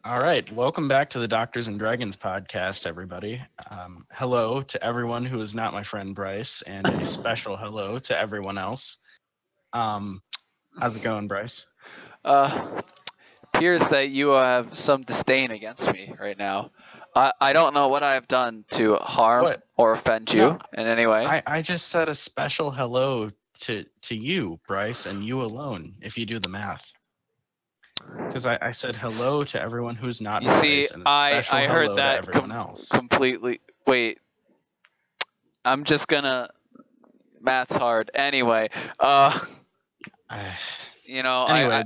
All right, welcome back to the Doctors and Dragons podcast, everybody. Hello to everyone who is not my friend Bryce, and a special hello to everyone else. How's it going, Bryce? Appears that you have some disdain against me right now. I don't know what I have done to harm What? or offend you No, in any way. I just said a special hello to you, Bryce, and you alone, if you do the math. Because I said hello to everyone who's not You Bryce, see, and a I special hello heard to that everyone else. completely. Wait, I'm just gonna. Math's hard. Anyway, you know, Anyway,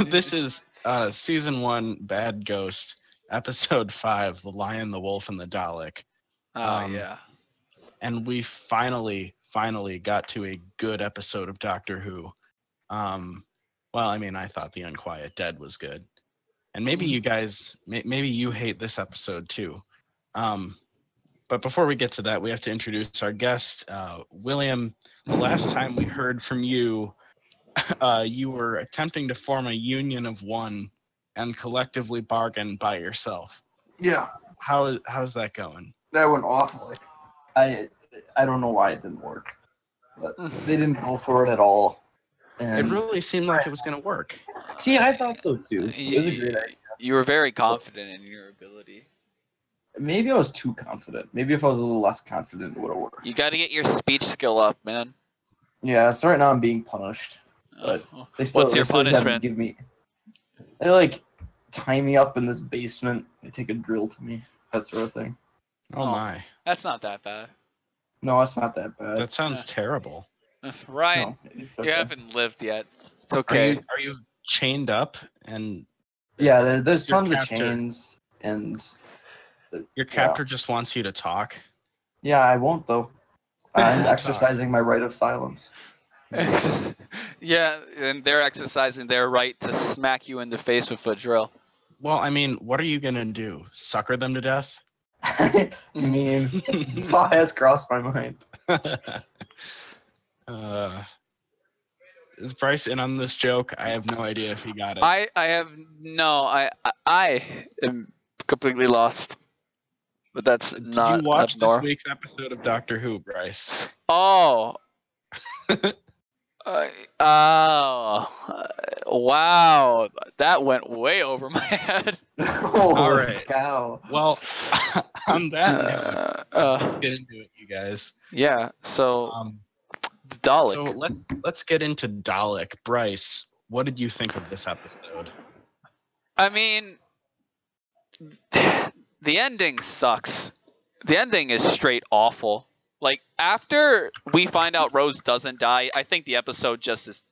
this is season 1, Bad Ghost, episode 5, The Lion, the Wolf, and the Dalek. Yeah. And we finally got to a good episode of Doctor Who. Well, I mean, I thought The Unquiet Dead was good. And maybe you guys, maybe you hate this episode too. But before we get to that, we have to introduce our guest, William. The last time we heard from you, you were attempting to form a union of one and collectively bargain by yourself. Yeah, How's that going? that went awfully. I don't know why it didn't work, but they didn't go for it at all. And It really seemed like it was going to work. see, I thought so too. It was a great idea. You were very confident in your ability. Maybe I was too confident. Maybe if I was a little less confident, it would have worked. You got to get your speech skill up, man. Yeah, so right now I'm being punished, but they still, What's your they still have to punishment? give me. They like tie me up in this basement. They take a drill to me, that sort of thing. Oh my. That's not that bad. No, it's not that bad. That sounds terrible. Ryan, No, it's you okay. haven't lived yet. It's okay. Are you chained up and Yeah, there's Your tons of captor. chains and. your captor just wants you to talk? Yeah, I won't though. I'm exercising my right of silence. Yeah, and they're exercising their right to smack you in the face with a drill. Well, I mean, what are you going to do? Sucker them to death? I mean, thought has crossed my mind. Is Bryce in on this joke? I have no idea if he got it. I am completely lost. But that's Did not you watch this abnormal. week's episode of Doctor Who, Bryce? Oh. Wow. That went way over my head. All right. Cow. Well, on that note, let's get into it, you guys. Yeah, so So Dalek. let's get into Dalek. Bryce, what did you think of this episode? I mean, the ending sucks. The ending is straight awful. Like, after we find out Rose doesn't die, I think the episode just is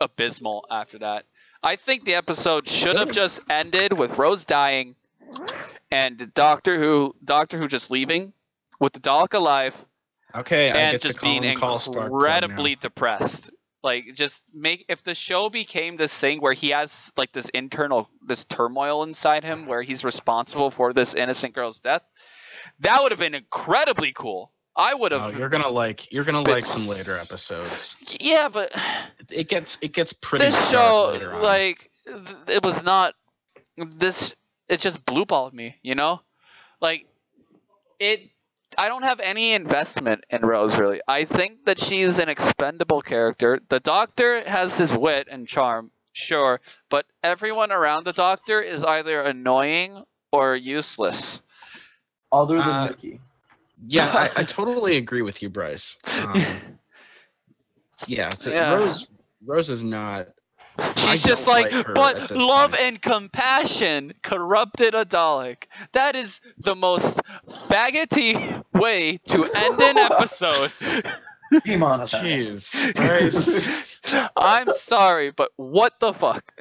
abysmal after that. I think the episode should have just ended with Rose dying and Doctor Who just leaving with the Dalek alive Okay, I and get just to call being him Call Spark incredibly depressed. Like, just if the show became this thing where he has like this turmoil inside him where he's responsible for this innocent girl's death, that would have been incredibly cool. I would have. Oh, you're gonna like some later episodes. Yeah, but It gets pretty this dark show, later on. like, it was not this. It just blue balled me, you know, like it. I don't have any investment in Rose, really. I think that she's an expendable character. The Doctor has his wit and charm, sure, but everyone around the Doctor is either annoying or useless. Other than Mickey. Yeah, I totally agree with you, Bryce. Yeah. Rose is not. She's I just don't like, her but at this love point. and compassion corrupted a Dalek. That is the most faggoty way to end an episode. Demonetized. Jeez, Bryce. I'm sorry, but what the fuck?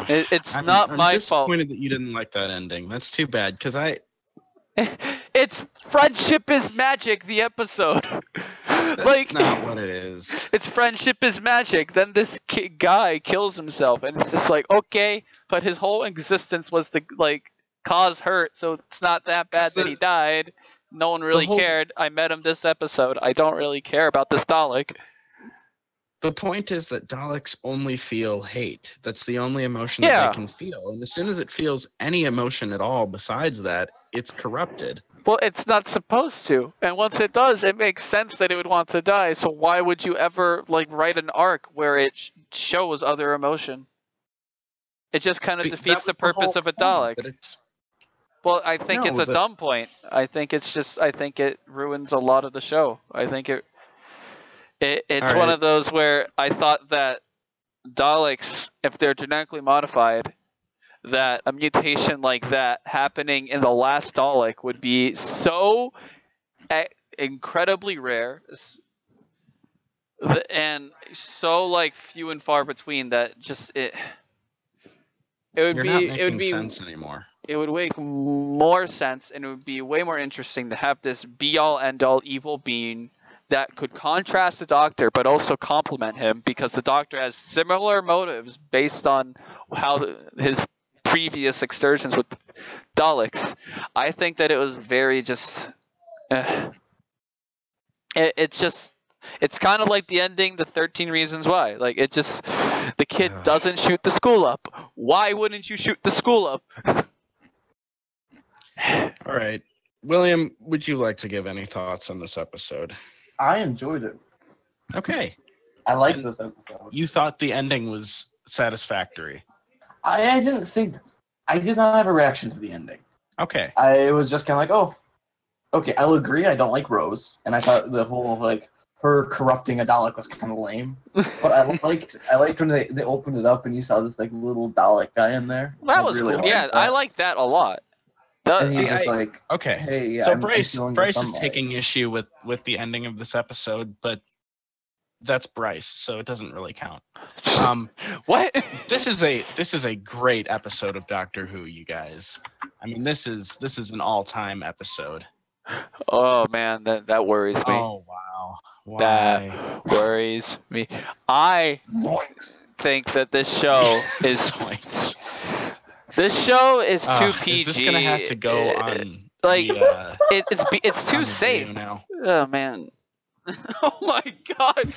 It's not I'm my fault. disappointed that you didn't like that ending. That's too bad, because It's Friendship is Magic, the episode. that's Like, not what it is. it's Friendship is Magic. Then this guy kills himself, and it's just like, okay, but his whole existence was to, like, cause hurt, so it's not that bad that he died. No one really cared. I met him this episode. I don't really care about this Dalek. the point is that Daleks only feel hate. That's the only emotion that they can feel. And as soon as it feels any emotion at all besides that, it's corrupted. Well, it's not supposed to. And once it does, it makes sense that it would want to die. So why would you ever write an arc where it shows other emotion? It just kind of defeats the purpose of a Dalek. Well, I think it's a dumb point. I think it ruins a lot of the show. I think it's one of those where I thought that Daleks, if they're genetically modified, that a mutation like that happening in the last Dalek would be so incredibly rare and so few and far between that it would You're be not it would making be sense anymore. It would make more sense, and it would be way more interesting to have this be-all, end-all evil being that could contrast the Doctor, but also complement him, because the Doctor has similar motives based on how his previous excursions with Daleks. I think that it was very just... It's kind of like the ending, the 13 Reasons Why. The kid doesn't shoot the school up. Why wouldn't you shoot the school up? All right. William, would you like to give any thoughts on this episode? I enjoyed it. Okay. I liked this episode. You thought the ending was satisfactory. I did not have a reaction to the ending. Okay. I was just kind of like, oh, okay, I'll agree. I don't like Rose. And I thought the whole, her corrupting a Dalek was kind of lame. But I liked when they opened it up and you saw this, little Dalek guy in there. That was really cool. Yeah, I liked that a lot. And he's just okay. Hey, yeah, so Bryce is taking issue with the ending of this episode, but that's Bryce, so it doesn't really count. What? This is a great episode of Doctor Who, you guys. I mean, this is an all-time episode. Oh man, that worries me. Oh wow. Why? That worries me. I think that this show is Zoinks. This show is too PG. Is this gonna have to go on? It's too safe now. Oh man. Oh my god.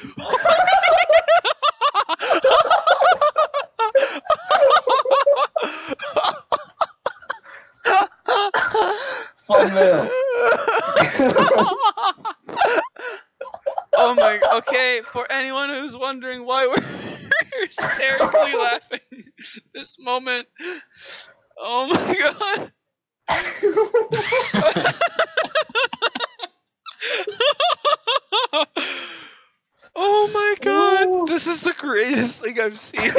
Thumbnail. Oh my. Okay, for anyone who's wondering why we're hysterically laughing this moment. Oh my god. Oh my god. Ooh. This is the greatest thing I've seen.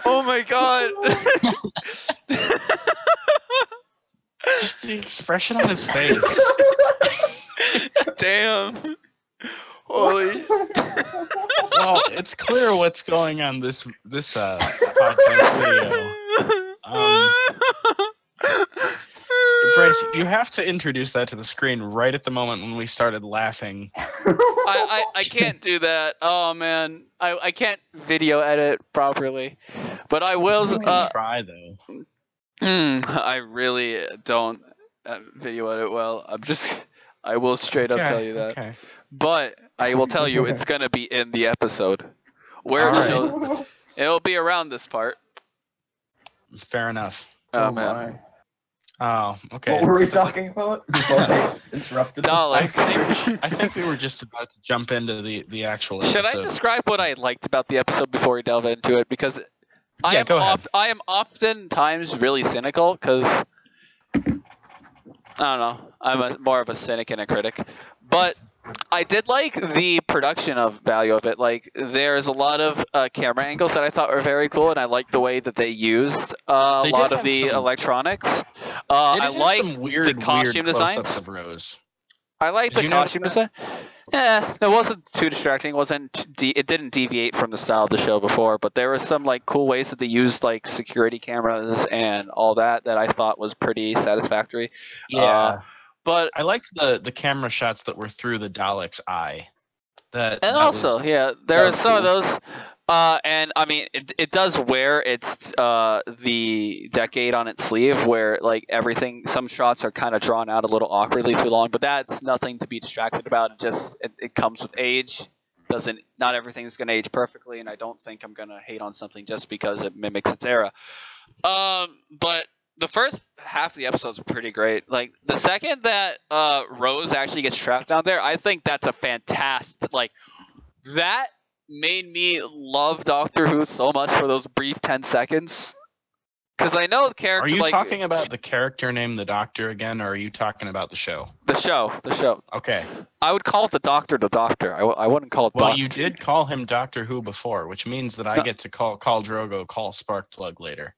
Oh my god. Just the expression on his face. Damn. Holy. Well, it's clear what's going on this podcast video. Bryce, you have to introduce that to the screen right at the moment when we started laughing. I can't do that. Oh man, I can't video edit properly, but I will. Try though. I really don't video edit well. I will straight up tell you that. Okay. But I will tell you it's gonna be in the episode where it'll be around this part. Fair enough. Oh man. My. Oh, okay. What were we talking about before I interrupted? I think we were just about to jump into the actual episode. Should I describe what I liked about the episode before we delve into it? Because I am oftentimes really cynical because I don't know. I'm more of a cynic and a critic, but I did like the production value of it. There's a lot of camera angles that I thought were very cool, and I liked the way that they used a lot of the electronics. I like the costume designs. Of Rose. I like the costume design. Yeah, it wasn't too distracting. It didn't deviate from the style of the show before, but there were some cool ways that they used security cameras and all that I thought was pretty satisfactory. Yeah. But I liked the camera shots that were through the Dalek's eye. There are some of those, And I mean, it does wear its the decade on its sleeve, where like everything, some shots are kind of drawn out a little awkwardly too long, but that's nothing to be distracted about. It comes with age. Not everything's gonna age perfectly, and I don't think I'm gonna hate on something just because it mimics its era. But the first half of the episodes are pretty great. Like the second that Rose actually gets trapped down there, I think that's a fantastic that made me love Doctor Who so much for those brief 10 seconds. Because I know the character. Are you talking about the character named the Doctor again, or are you talking about the show? The show. Okay. I would call it the Doctor. I wouldn't call it. Well, Doctor. you did call him Doctor Who before, which means that I get to call Drogo, call Sparkplug later.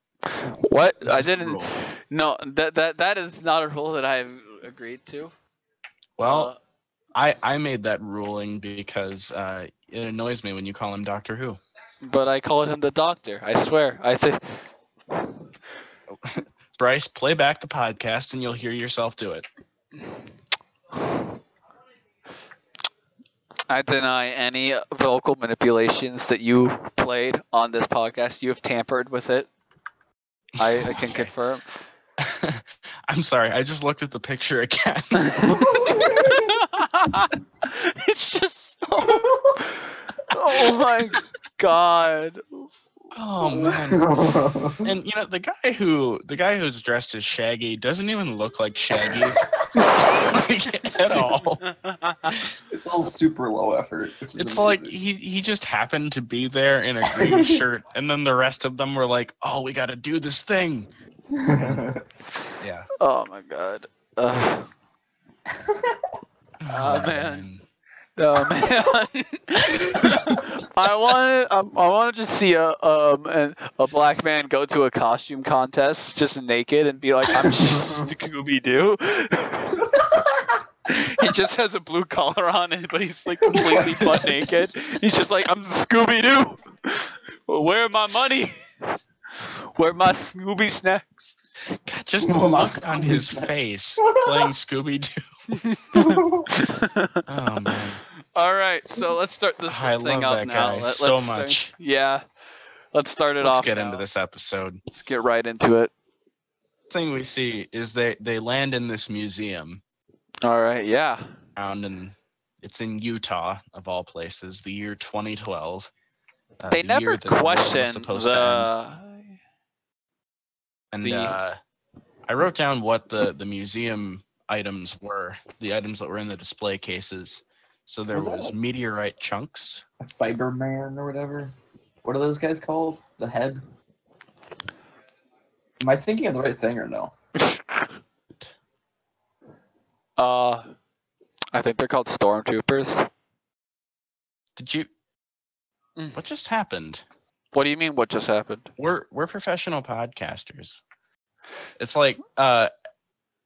What? I That's didn't. rule. No, that is not a rule that I've agreed to. Well, I made that ruling because it annoys me when you call him Doctor Who. But I called him the Doctor. I swear. I think. Bryce, play back the podcast and you'll hear yourself do it. I deny any vocal manipulations that you played on this podcast. You have tampered with it. I can confirm. I'm sorry. I just looked at the picture again. It's just so... Oh my god. Oh man. And you know the guy who's dressed as Shaggy doesn't even look like Shaggy like, at all. It's all super low effort. Which is It's amazing. like he just happened to be there in a green shirt, and then the rest of them were like, "Oh, we got to do this thing." Yeah. Oh my god. Oh man. Oh man. I wanted to see a black man go to a costume contest just naked and be like, I'm Scooby Doo. He just has a blue collar on it, but he's like completely butt naked. He's just like, I'm Scooby Doo. Well, where are my money? Where are my Scooby snacks? God, just the look on his face playing Scooby Doo. Oh man. All right, so let's start this I thing love up that now. guy Let's so start- much. Yeah, let's start it Let's off. get now. into this episode. Let's get right into it. Thing we see is they land in this museum. All right, yeah. And it's in Utah of all places, the year 2012. They the never year that the world was question supposed to end. And I wrote down what the museum items were, the items that were in the display cases. So there was meteorite chunks. A Cyberman or whatever. What are those guys called? The head? Am I thinking of the right thing or no? I think they're called stormtroopers. Did you? What just happened? What do you mean? What just happened? We're professional podcasters. It's like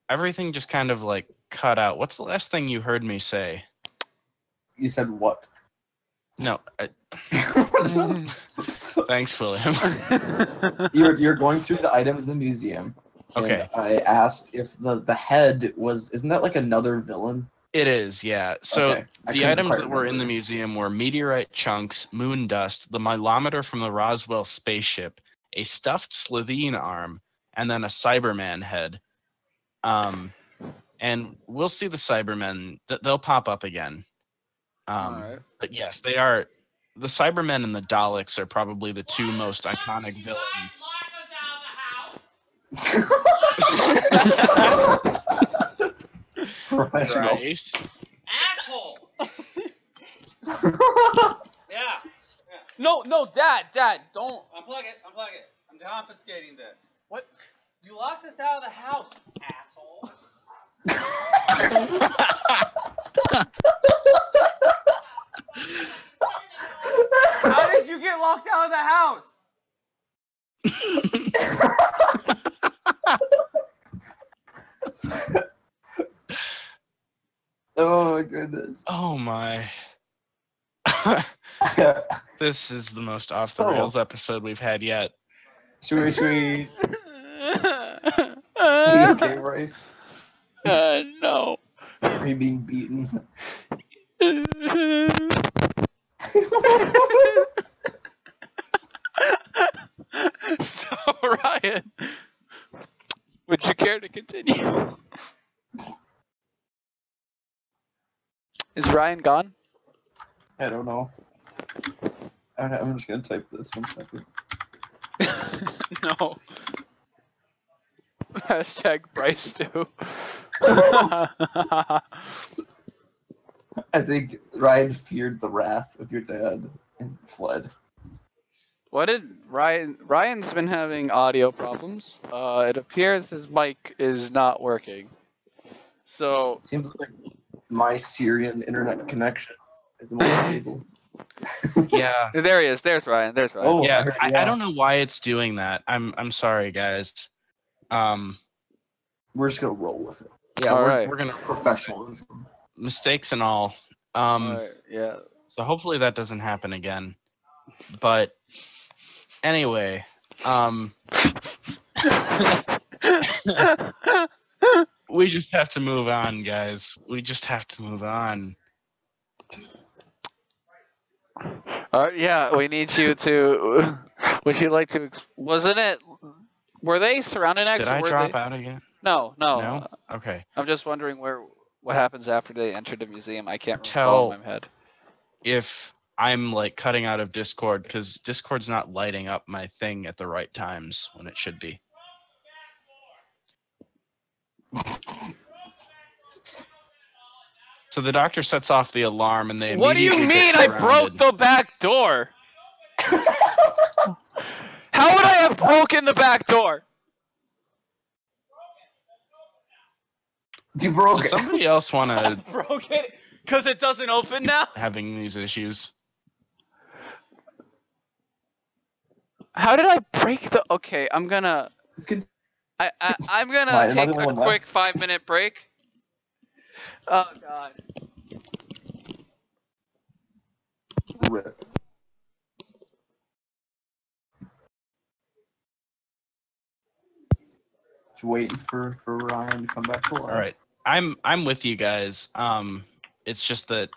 everything just kind of like cut out. What's the last thing you heard me say? You said what? No. Thanks, William. You're going through the items in the museum. Okay. And I asked if the head isn't that like another villain? It is, yeah. So Okay. I the couldn't items quite that were in the remember. museum were meteorite chunks, moon dust, the milometer from the Roswell spaceship, a stuffed Slovene arm, and then a Cyberman head. And we'll see the Cybermen. They'll pop up again. Alright. But yes, they are. The Cybermen and the Daleks are probably the two most iconic villains. Professional. Right? Asshole! Yeah. No, Dad, don't. Unplug it. I'm confiscating this. What? You locked us out of the house, asshole. How did you get locked out of the house? Oh my goodness. Oh my. This is the most off the So- rails episode we've had yet. Should we? Are you okay, Bryce? No. Are you being beaten? Ryan, would you care to continue? Is Ryan gone? I don't know. I'm just gonna type this 1 second. No. Hashtag Bryce too. I think Ryan feared the wrath of your dad and fled. What did Ryan? Ryan's been having audio problems. It appears his mic is not working. So Seems like my Syrian internet connection is the most stable. Yeah. there he is. There's Ryan. There's Ryan. Oh, Yeah, heard- I don't know why it's doing that. I'm sorry, guys. We're just gonna roll with it. Yeah, All we're, right. we're gonna Professionalism. mistakes and all. Alright, yeah. So hopefully that doesn't happen again. But anyway, we just have to move on, guys. We just have to move on. Yeah, we need you to. Would you like to? Wasn't it? Were they surrounded? Did Actually, I were drop they? out again? No. No? Okay. I'm just wondering what happens after they enter the museum. I can't Tell- recall in my head. If I'm like cutting out of Discord, because Discord's not lighting up my thing at the right times when it should be. So the doctor sets off the alarm and they What do you immediately mean? get I broke surrounded. the back door. How would I have broken the back door? You broke Does it. somebody else want to Broke it because it doesn't open now. having these issues? How did I break the? Okay, I'm gonna. Good. I'm gonna Fine, take another a one quick left. 5-minute break. Oh God. Rip. Just waiting for Ryan to come back to life. All right, I'm with you guys. It's just that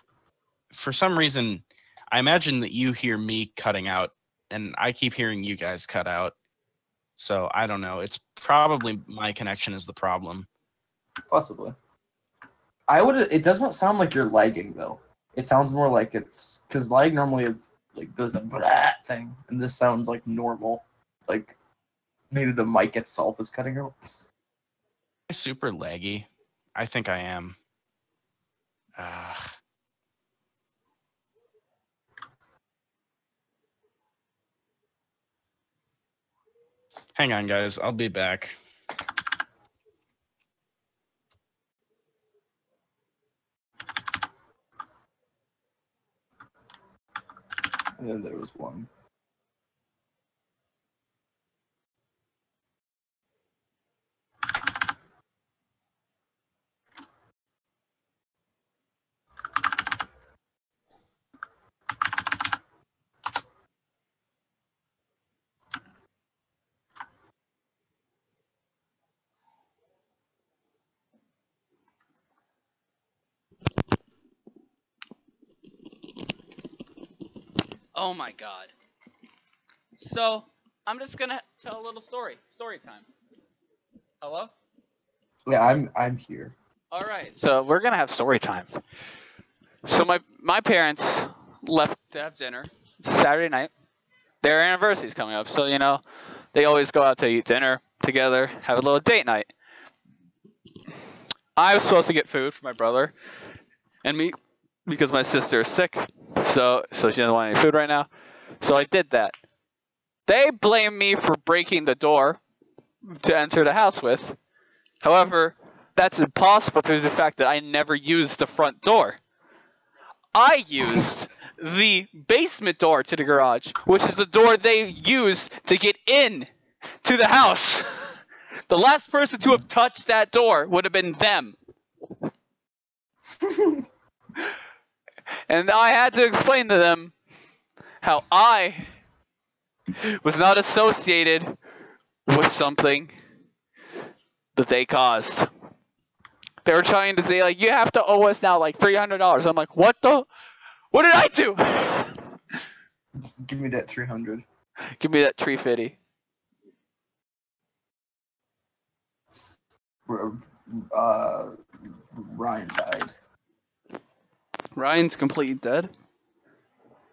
for some reason, I imagine that you hear me cutting out, and I keep hearing you guys cut out. So I don't know. It's probably my connection is the problem. Possibly. I would. It doesn't sound like you're lagging though. It sounds more like it's because lag normally it's like does the blah thing, and this sounds like normal. Like maybe the mic itself is cutting out. Super laggy. I think I am. Hang on, guys. I'll be back. And then there was one. Oh my God. So I'm just gonna tell a little story. Story time. Hello? Yeah, I'm here. All right. So we're gonna have story time. So my parents left to have dinner. It's Saturday night. Their anniversary's coming up, so they always go out to eat dinner together, have a little date night. I was supposed to get food for my brother and me because my sister is sick, so she doesn't want any food right now. So I did that. They blame me for breaking the door to enter the house with. However, that's impossible due to the fact that I never used the front door. I used the basement door to the garage, which is the door they used to get in to the house. The last person to have touched that door would have been them. And I had to explain to them how I was not associated with something that they caused. They were trying to say, like, you have to owe us now like $300. I'm like, what did I do? Give me that 300. Give me that 350. Ryan died. Ryan's completely dead?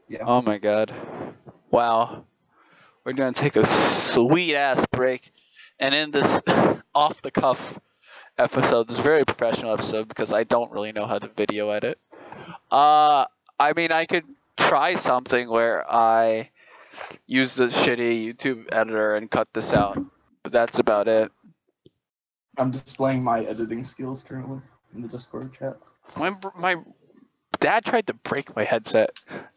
Yeah. Oh my god. Wow. We're gonna take a sweet ass break and end this off the cuff episode, this very professional episode, because I don't really know how to video edit. I mean, I could try something where I use the shitty YouTube editor and cut this out, but that's about it. I'm displaying my editing skills currently in the Discord chat. My dad tried to break my headset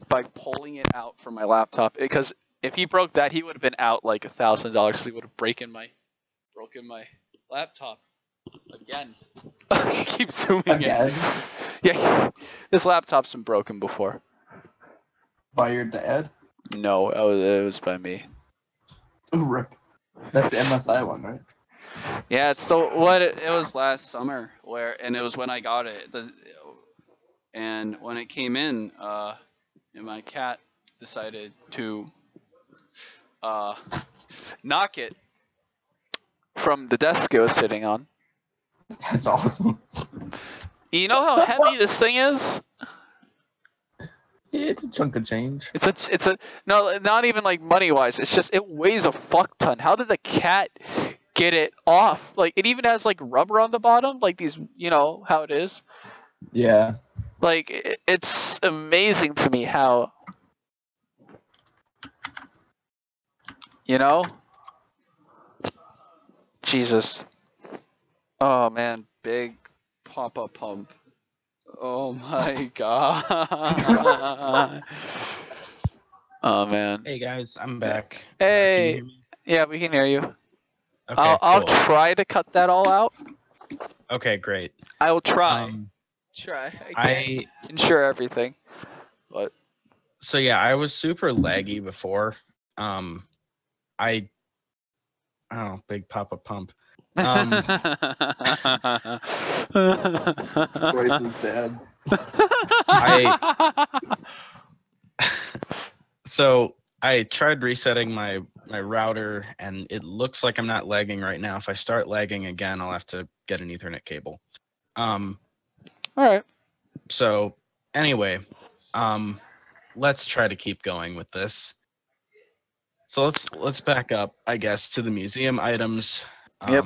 by pulling it out from my laptop, because if he broke that, he would have been out like $1,000 because he would have broken my laptop again. He keeps zooming Again? in. Yeah, this laptop's been broken before. By your dad? No, it was by me. Rip. That's the MSI one, right? Yeah, it's it was last summer and it was when I got it. And when it came in, and my cat decided to knock it from the desk it was sitting on. That's awesome. You know how heavy this thing is? Yeah, it's a chunk of change. It's a no, not even like money wise. It's just it weighs a fuck ton. How did the cat get it off? Like it even has like rubber on the bottom, like these. You know how it is. Yeah. Like it's amazing to me how. You know. Jesus. Oh man, big Papa Pump. Oh my god. Oh man. Hey guys, I'm back. Hey. Can you hear me? Yeah, we can hear you. Okay, I'll cool. try to cut that all out. Okay, great. I will try. I can't ensure everything. But so yeah, I was super laggy before. Big Papa Pump. Bryce's dad. So I tried resetting my router, and it looks like I'm not lagging right now. If I start lagging again, I'll have to get an Ethernet cable. All right. So anyway, let's try to keep going with this. So let's back up, I guess, to the museum items. Yep.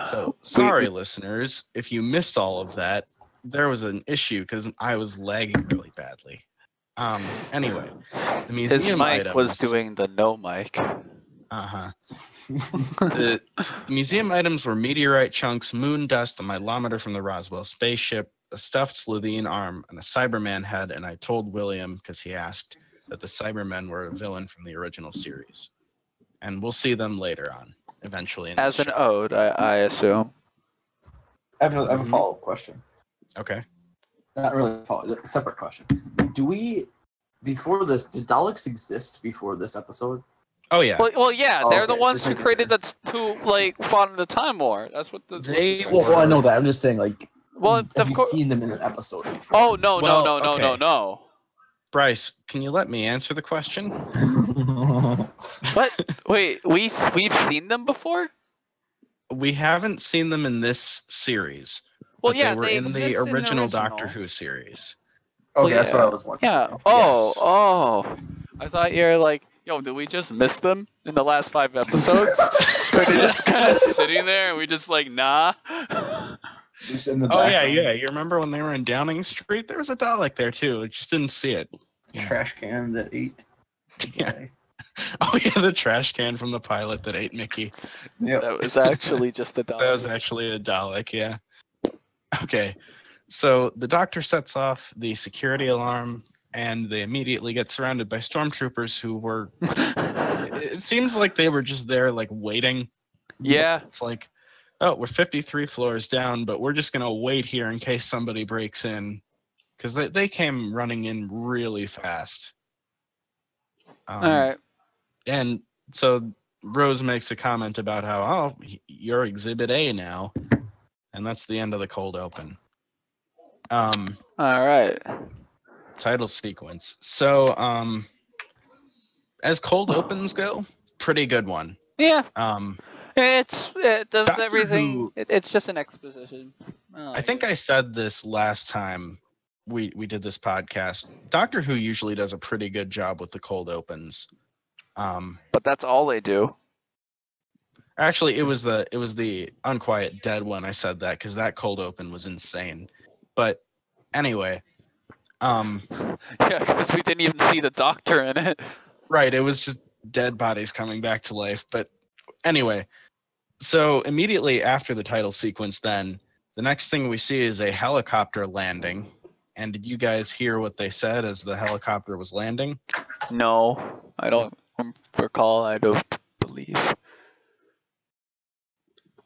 So sorry, listeners, if you missed all of that. There was an issue because I was lagging really badly. Anyway, the museum His mic items, was doing the no mic. The museum items were meteorite chunks, moon dust, a milometer from the Roswell spaceship, a stuffed Slitheen arm, and a Cyberman head. And I told William, because he asked, that the Cybermen were a villain from the original series. And we'll see them later on, eventually. As an ode, I assume. I have a follow-up question. Okay. Not really a follow-up, a separate question. Before this, did Daleks exist before this episode? Oh, yeah. Well, yeah, Oh, they're okay, the ones just who making created sure. the two, like, fought in the Time War. That's what the... Well, I know that. I'm just saying, like, Well, have of you course... seen them in an episode before? Oh, no, Well, no. Bryce, can you let me answer the question? What? Wait, we've seen them before? We haven't seen them in this series. Well, but yeah, they were in exist the in original Doctor Who series. Okay, that's what I was wondering. Yeah. Yes. Oh. I thought you were like, yo, did we just miss them in the last 5 episodes? Or they're just kind of sitting there and we just like, nah? Just in the Oh, background. yeah. You remember when they were in Downing Street? There was a Dalek there, too. I just didn't see it. Trash can that ate. Yeah. Oh, yeah, the trash can from the pilot that ate Mickey. Yep. That was actually just a dog. That was actually a Dalek, yeah. Okay, so the Doctor sets off the security alarm, and they immediately get surrounded by stormtroopers who were... it seems like they were just there, like, waiting. Yeah. It's like, oh, we're 53 floors down, but we're just going to wait here in case somebody breaks in. Because they came running in really fast. All right. And so Rose makes a comment about how, oh, you're Exhibit A now. And that's the end of the cold open. All right. Title sequence. So, as cold opens go, pretty good one. Yeah. It does Doctor everything. Who- It's just an exposition. I think I said this last time we did this podcast. Doctor Who usually does a pretty good job with the cold opens. But that's all they do. Actually, it was the Unquiet Dead one. I said that because that cold open was insane. But anyway, Yeah, because we didn't even see the Doctor in it. right, it was just dead bodies coming back to life. But anyway, so immediately after the title sequence, then the next thing we see is a helicopter landing. And did you guys hear what they said as the helicopter was landing? No, I don't recall. I don't believe.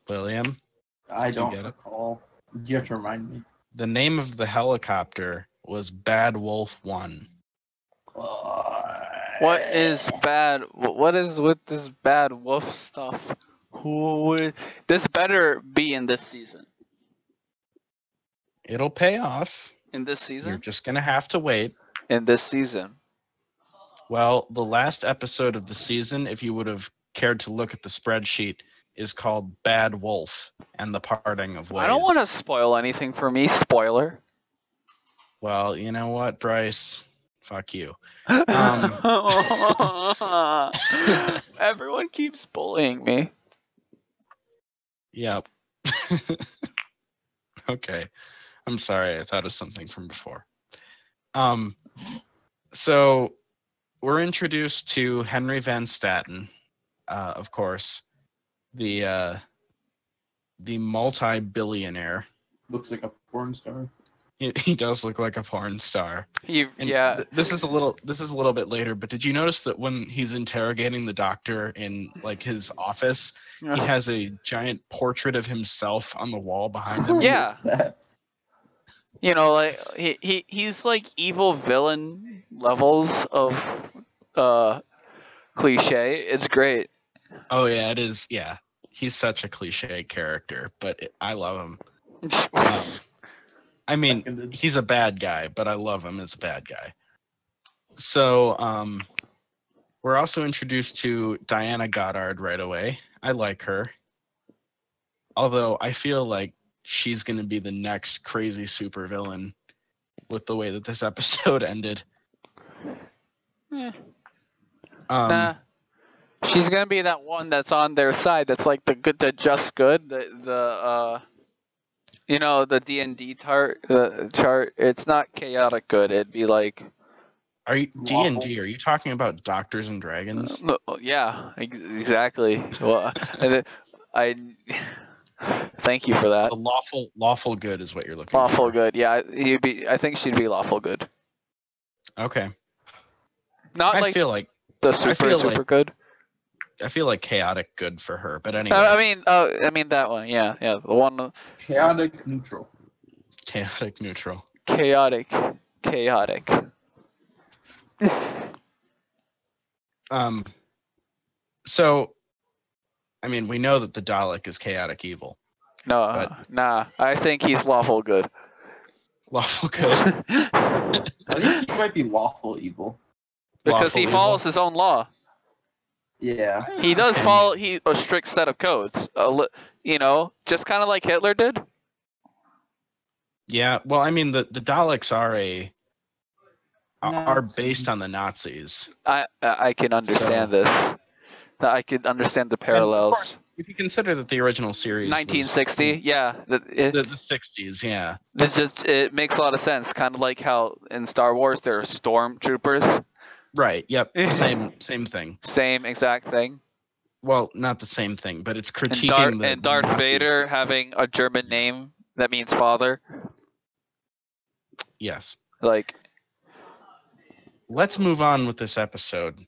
William, I you don't get it? recall. You have to remind me. the name of the helicopter was Bad Wolf 1. What is bad? What is with this bad wolf stuff? This better be in this season. It'll pay off. In this You're season? just going to have to wait. In this season. Well, the last episode of the season, if you would have cared to look at the spreadsheet, is called Bad Wolf and the Parting of Ways. I don't want to spoil anything for me. Spoiler. Well, you know what, Bryce? Fuck you. Everyone keeps bullying me. Yep. Okay. I'm sorry. I thought of something from before. So we're introduced to Henry Van Staten, of course, the multi-billionaire. Looks like a porn star. He does look like a porn star. And Yeah. This is a little bit later, but did you notice that when he's interrogating the doctor in like his office, he has a giant portrait of himself on the wall behind him? Yeah. What is that? You know, like he's like evil villain levels of cliche. It's great. Oh yeah, it is. Yeah, he's such a cliche character, but I love him. I mean, Seconded. he's a bad guy, but I love him as a bad guy. So, we're also introduced to Diana Goddard right away. I like her. Although I feel like she's going to be the next crazy supervillain with the way that this episode ended. Nah. She's gonna be that one that's on their side. That's like the good, the just good. The you know, the D&D chart. It's not chaotic good. It'd be like. Are you Lawful. D&D? Are you talking about Doctors and Dragons? No, yeah, exactly. Well, I thank you for that. The lawful good is what you're looking Lawful for. good, yeah. I think she'd be lawful good. Okay. Not I like feel like the super good. I feel like chaotic good for her, but anyway. I mean that one. Yeah, the one. Chaotic neutral. Chaotic neutral. Chaotic. So, I mean, we know that the Dalek is chaotic evil. No, nah. I think he's lawful good. Lawful good. I think he might be lawful evil. Because Lawful he evil. follows his own law. Yeah. He does Okay. follow a strict set of codes. You know, just kind of like Hitler did. Yeah, well, I mean, the Daleks are Nazis. based on the Nazis. I can understand this. I can understand the parallels. If you consider that the original series was 1960, yeah. the 60s, yeah. It makes a lot of sense. Kind of like how in Star Wars there are stormtroopers. Right, yep, same thing. Same exact thing. Well, not the same thing, but it's critiquing And Darth Nazi- Vader having a German name that means father. Yes. Like, Let's move on with this episode.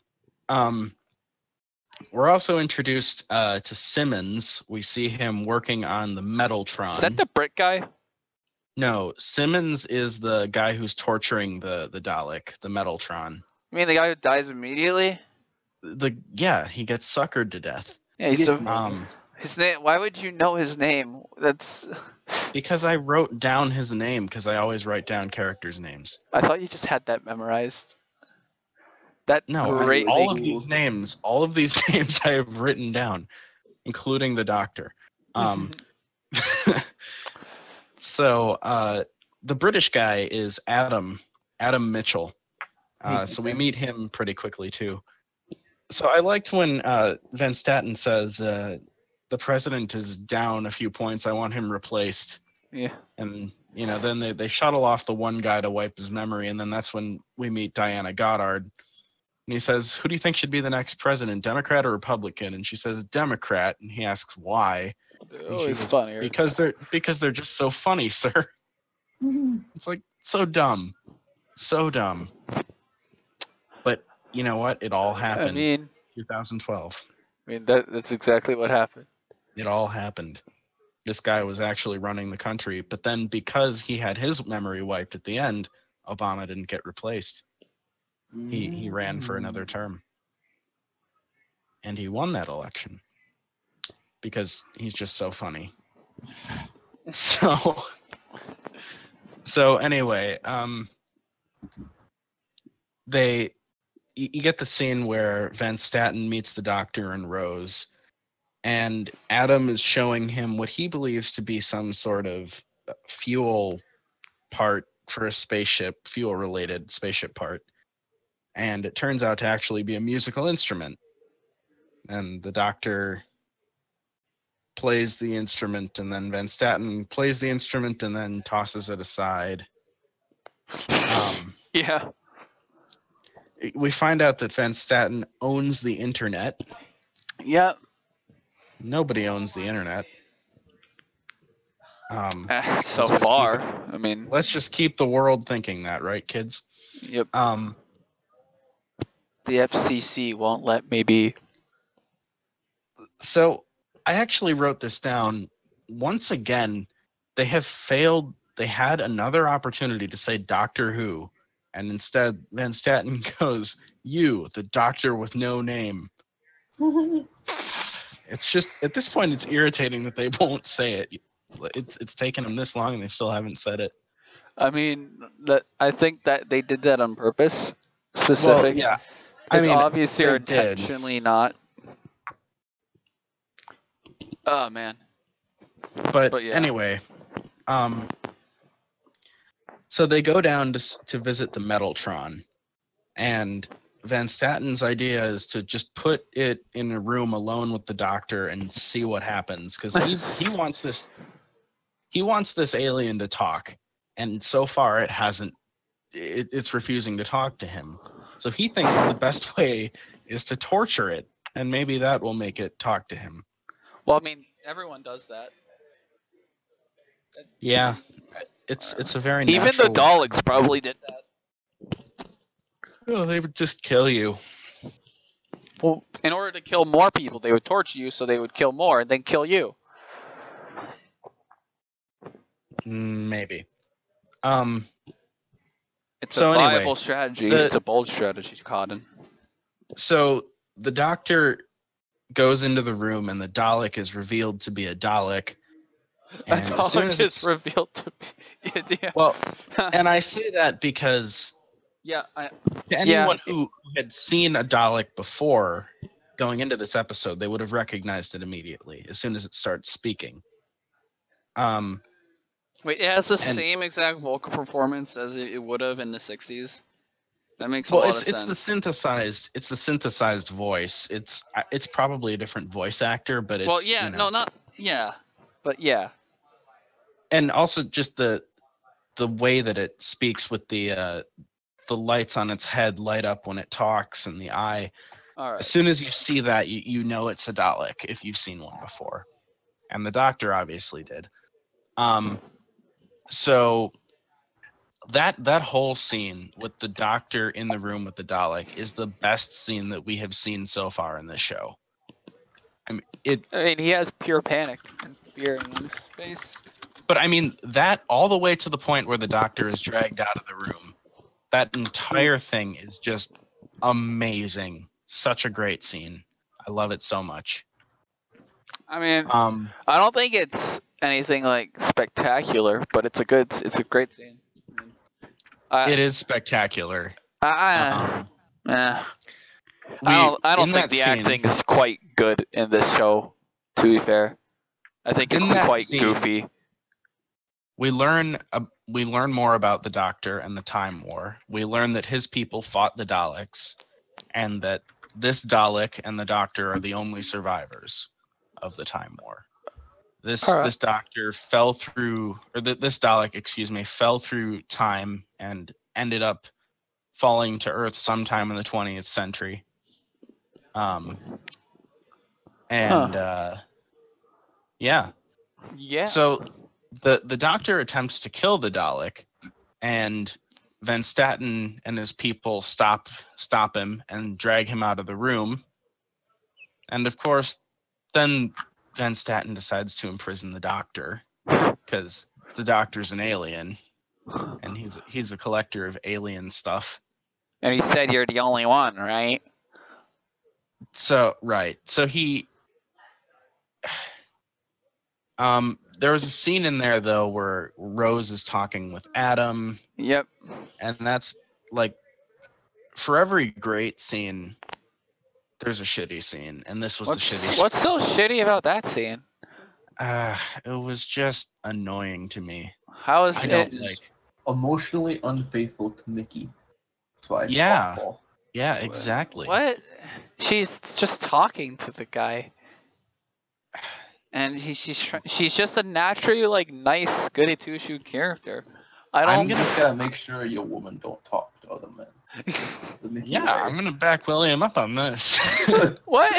We're also introduced to Simmons. We see him working on the Metaltron. is that the Brit guy? No, Simmons is the guy who's torturing the Dalek, the Metaltron. You mean the guy who dies immediately? Yeah, he gets suckered to death. Yeah, He he's gets his name. Why would you know his name? That's. Because I wrote down his name because I always write down characters' names. I thought you just had that memorized. That No, great all thing. of these names I have written down. including the doctor. So the British guy is Adam Mitchell. So we meet him pretty quickly too. So I liked when Van Staten says the president is down a few points. I want him replaced. Yeah. And then they shuttle off the one guy to wipe his memory, and then that's when we meet Diana Goddard. And he says, "Who do you think should be the next president, Democrat or Republican?" And she says, "Democrat." And he asks why. Oh, it's funnier. Because they're just so funny, sir. It's like so dumb. So dumb. But you know what? It all happened. I mean, 2012. That's exactly what happened. It all happened. This guy was actually running the country, but then because he had his memory wiped at the end, Obama didn't get replaced. He ran for another term. And he won that election. Because he's just so funny. So anyway, you get the scene where Van Staten meets the doctor and Rose, and Adam is showing him what he believes to be some sort of fuel part for a spaceship, fuel-related spaceship part, and it turns out to actually be a musical instrument. And the doctor plays the instrument, and then Van Staten plays the instrument and then tosses it aside. Yeah. We find out that Van Staten owns the internet. Yeah. Nobody owns the internet. So far, I mean, let's just keep the world thinking that, right, kids? Yep. The FCC won't let me be. So I actually wrote this down. Once again, they have failed. They had another opportunity to say Doctor Who, and instead Van Staten goes, "You, the doctor with no name." It's just, at this point, it's irritating that they won't say it. It's taken them this long and they still haven't said it. I mean, I think that they did that on purpose. Specific. Well, yeah. It's obviously or intentionally not. Oh man. But yeah. Anyway, so they go down to visit the Metaltron, and Van Staten's idea is to just put it in a room alone with the doctor and see what happens, because he wants this. He wants this alien to talk, and so far it hasn't. It's refusing to talk to him. So he thinks that the best way is to torture it, and maybe that will make it talk to him. Well, I mean, everyone does that. Yeah, it's a very even natural... the Daleks probably did that. Oh, they would just kill you. Well, in order to kill more people, they would torture you, so they would kill more and then kill you. Maybe. It's a viable strategy. It's a bold strategy, Cotton. So the doctor goes into the room, and the Dalek is revealed to be a Dalek. And a Dalek is revealed to be... Yeah. Well, and I say that because... Yeah, to anyone who had seen a Dalek before going into this episode, they would have recognized it immediately as soon as it starts speaking. Wait, it has the same exact vocal performance as it would have in the 60s? That makes a lot of sense. It's the synthesized voice. It's probably a different voice actor, but it's... Well, yeah, but yeah. And also just the way that it speaks with the lights on its head light up when it talks, and the eye. All right. As soon as you see that, you know it's a Dalek if you've seen one before. And the doctor obviously did. So that whole scene with the doctor in the room with the Dalek is the best scene that we have seen so far in this show. I mean, he has pure panic and fear in his face. But I mean, that all the way to the point where the doctor is dragged out of the room. That entire thing is just amazing. Such a great scene. I love it so much. I mean, I don't think it's anything like spectacular, but it's a great scene. It is spectacular. I don't think the acting is quite good in this show To be fair, I think In it's that quite scene, goofy. we learn more about the Doctor and the Time War. We learn that his people fought the Daleks, and that this Dalek and the Doctor are the only survivors of the Time War. This All right. this Doctor fell through, or this Dalek, excuse me, fell through time and ended up falling to Earth sometime in the 20th century. Yeah. Yeah. So the Doctor attempts to kill the Dalek, and Van Staten and his people stop him and drag him out of the room. And of course, then Van Staten decides to imprison the Doctor because the Doctor's an alien, and he's a collector of alien stuff. And he said you're the only one, right? So right, so he. There was a scene in there though where Rose is talking with Adam. Yep. And that's like, for every great scene, there's a shitty scene, and this was the shitty scene. What's so shitty about that scene? It was just annoying to me. How is I it? don't like. Emotionally unfaithful to Mickey. That's why it's Yeah. awful. Yeah, exactly. What? She's just talking to the guy, and she's just a naturally like nice goody two shoe character. You just gotta make sure your woman don't talk to other men. The Mickey Yeah, way. I'm gonna back William up on this. What?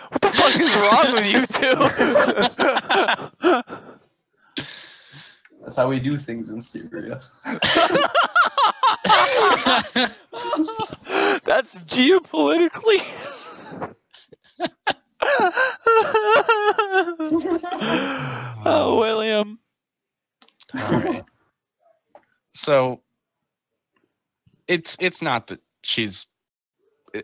What the fuck is wrong with you two? That's how we do things in Syria. That's geopolitically. Oh, William. All right. So it's not that she's.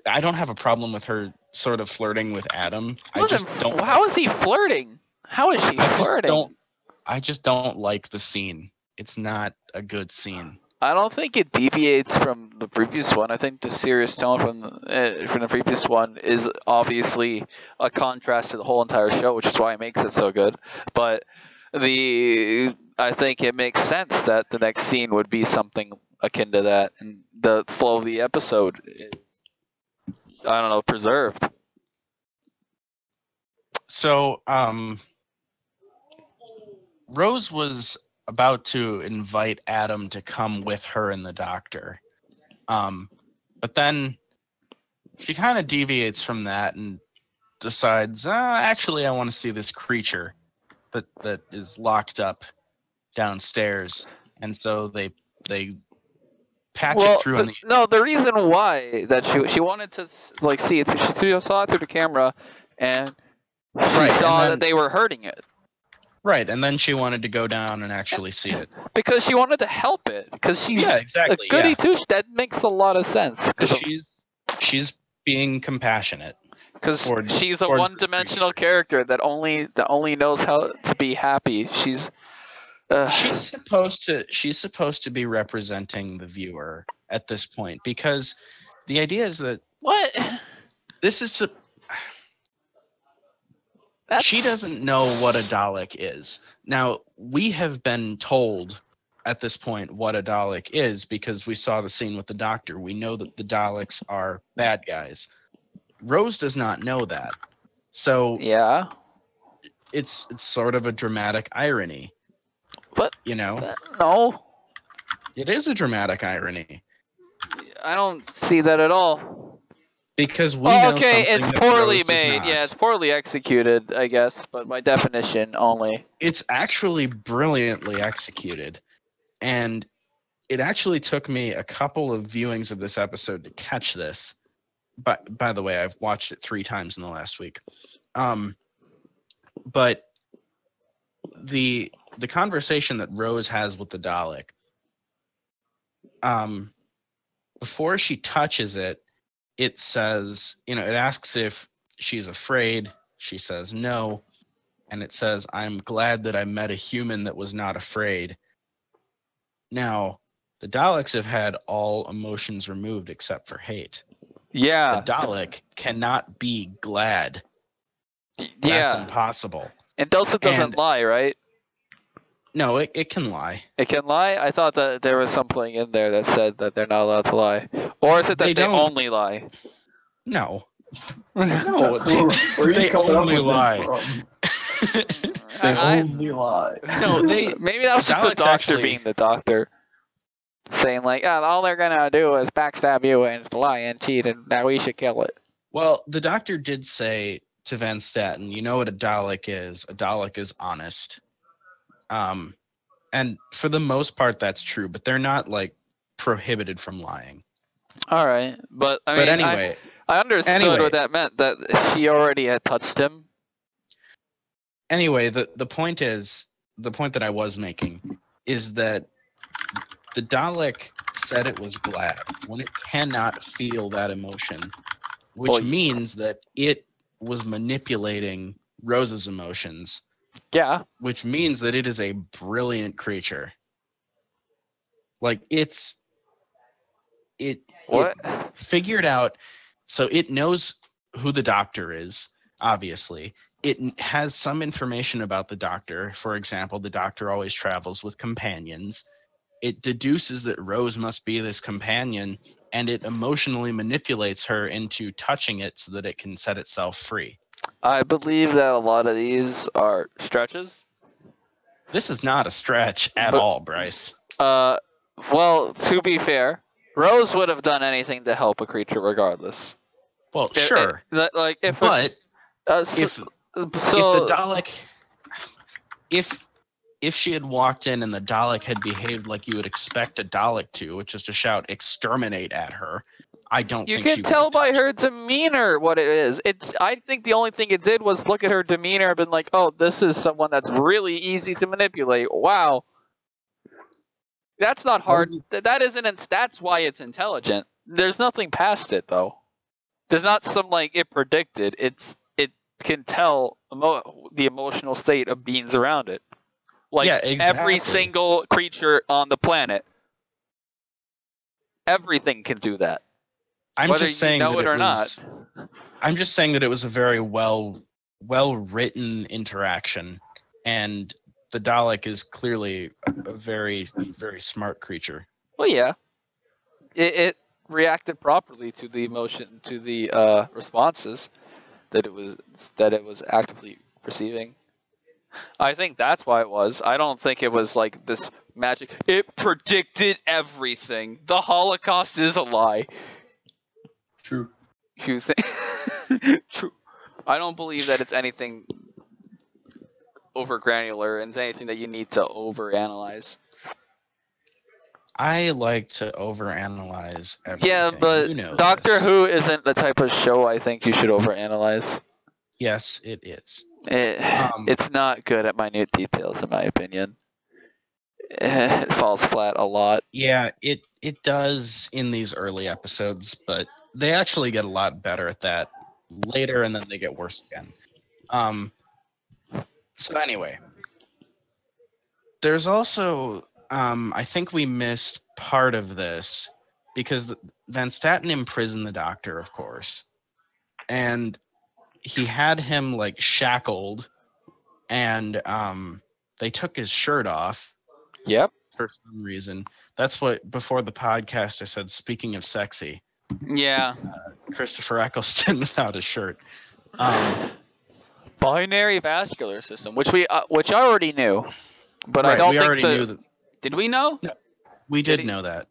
I don't have a problem with her sort of flirting with Adam. I just don't. How is he flirting? How is she flirting? I just don't like the scene. It's not a good scene. I don't think it deviates from the previous one. I think the serious tone from the previous one is obviously a contrast to the whole entire show, which is why it makes it so good. But I think it makes sense that the next scene would be something akin to that, and the flow of the episode is, I don't know, preserved. So, Rose was about to invite Adam to come with her and the Doctor. But then she kind of deviates from that and decides, actually, I want to see this creature that is locked up downstairs. And so they patch it through. The reason why that she wanted to like see it, she saw it through the camera, and she saw that they were hurting it. Right, and then she wanted to go down and actually see it. Because she wanted to help it. Because she's a goody two. That makes a lot of sense. Because she's being compassionate. Because she's a one-dimensional character that only knows how to be happy. She's supposed to be representing the viewer at this point, because the idea is that this is she doesn't know what a Dalek is. Now, we have been told at this point what a Dalek is because we saw the scene with the Doctor. We know that the Daleks are bad guys. Rose does not know that. So yeah, it's sort of a dramatic irony. But no. It is a dramatic irony. I don't see that at all. Because we know it's poorly made. Yeah, it's poorly executed, I guess, but by definition only. It's actually brilliantly executed. And it actually took me a couple of viewings of this episode to catch this. But by the way, I've watched it 3 times in the last week. But the conversation that Rose has with the Dalek, before she touches it, it says, it asks if she's afraid. She says no. And it says, I'm glad that I met a human that was not afraid. Now, the Daleks have had all emotions removed except for hate. Yeah. The Dalek cannot be glad. That's Yeah, impossible. and Dulcet doesn't And- lie, right? No, it can lie. It can lie? I thought that there was something in there that said that they're not allowed to lie. Or is it that They they don't. only lie? No. No, Where are you they coming up only with lie. this from? They I- only lie. No, they. Maybe that was just the Daleks doctor actually- being the doctor. Saying like, oh, all they're gonna do is backstab you and lie and cheat and now we should kill it. Well, the doctor did say to Van Staten, you know what a Dalek is? A Dalek is honest. And for the most part, that's true, but they're not like prohibited from lying. Alright. But I mean But anyway, I understood Anyway. what that meant, that she already had touched him. the point that I was making is that the Dalek said it was glad when it cannot feel that emotion, which Well, means that it was manipulating Rose's emotions, Yeah. which means that it is a brilliant creature. Like it What? figured out, so it knows who the doctor is, obviously. It has some information about the doctor. For example, the doctor always travels with companions. It deduces that Rose must be this companion, and it emotionally manipulates her into touching it so that it can set itself free. I believe that a lot of these are stretches. This is not a stretch at But- all, Bryce. Well, to be fair, Rose would have done anything to help a creature regardless. Well, If- sure, Like if but so, if the Dalek, if she had walked in and the Dalek had behaved like you would expect a Dalek to, which is to shout "exterminate" at her, I don't. you think she can would tell have by touched her demeanor what it is. I think the only thing it did was look at her demeanor and been like, "Oh, this is someone that's really easy to manipulate." Wow. That's not hard. That isn't. That's why it's intelligent. There's nothing past it though. There's not some like it predicted. It can tell the emotional state of beings around it. Like Yeah, every exactly. single creature on the planet. Everything can do that. I'm whether just you saying know that it or was, I'm just saying that it was a very well written interaction, and the Dalek is clearly a very, very smart creature. Well, yeah. It reacted properly to the emotion, to the responses that it was actively receiving. I think that's why it was. I don't think it was like this magic. It predicted everything. The Holocaust is a lie. True. You think? True. I don't believe that it's anything over granular and anything that you need to overanalyze. I like to overanalyze everything. Yeah, but You know Doctor this. Who isn't the type of show I think you should overanalyze. Yes, it is. It's not good at minute details, in my opinion. It falls flat a lot. Yeah, it does in these early episodes, but they actually get a lot better at that later, and then they get worse again. So anyway, there's also I think we missed part of this because Van Staten imprisoned the Doctor, of course, and he had him like shackled, and they took his shirt off Yep. for some reason. That's what before the podcast I said. Speaking of sexy, Yeah. Christopher Eccleston without his shirt. Binary vascular system, which I already knew, but I Right, don't we think already knew that. Did we know? We Did did he- know that.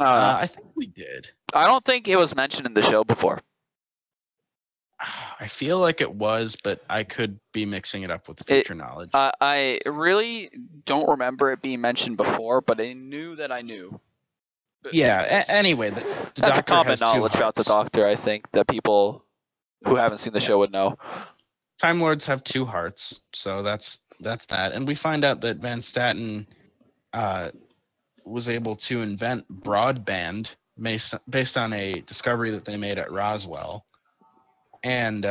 I I think we did. don't think it was mentioned in the show before. I feel like it was, but I could be mixing it up with future knowledge. I really don't remember it being mentioned before, but I knew that I knew. Yeah. Anyway, the That's a Doctor common has two knowledge about the hearts. Doctor. I think that people who haven't seen the show would know. Time Lords have two hearts, so that's that. And we find out that Van Staten was able to invent broadband based on a discovery that they made at Roswell. And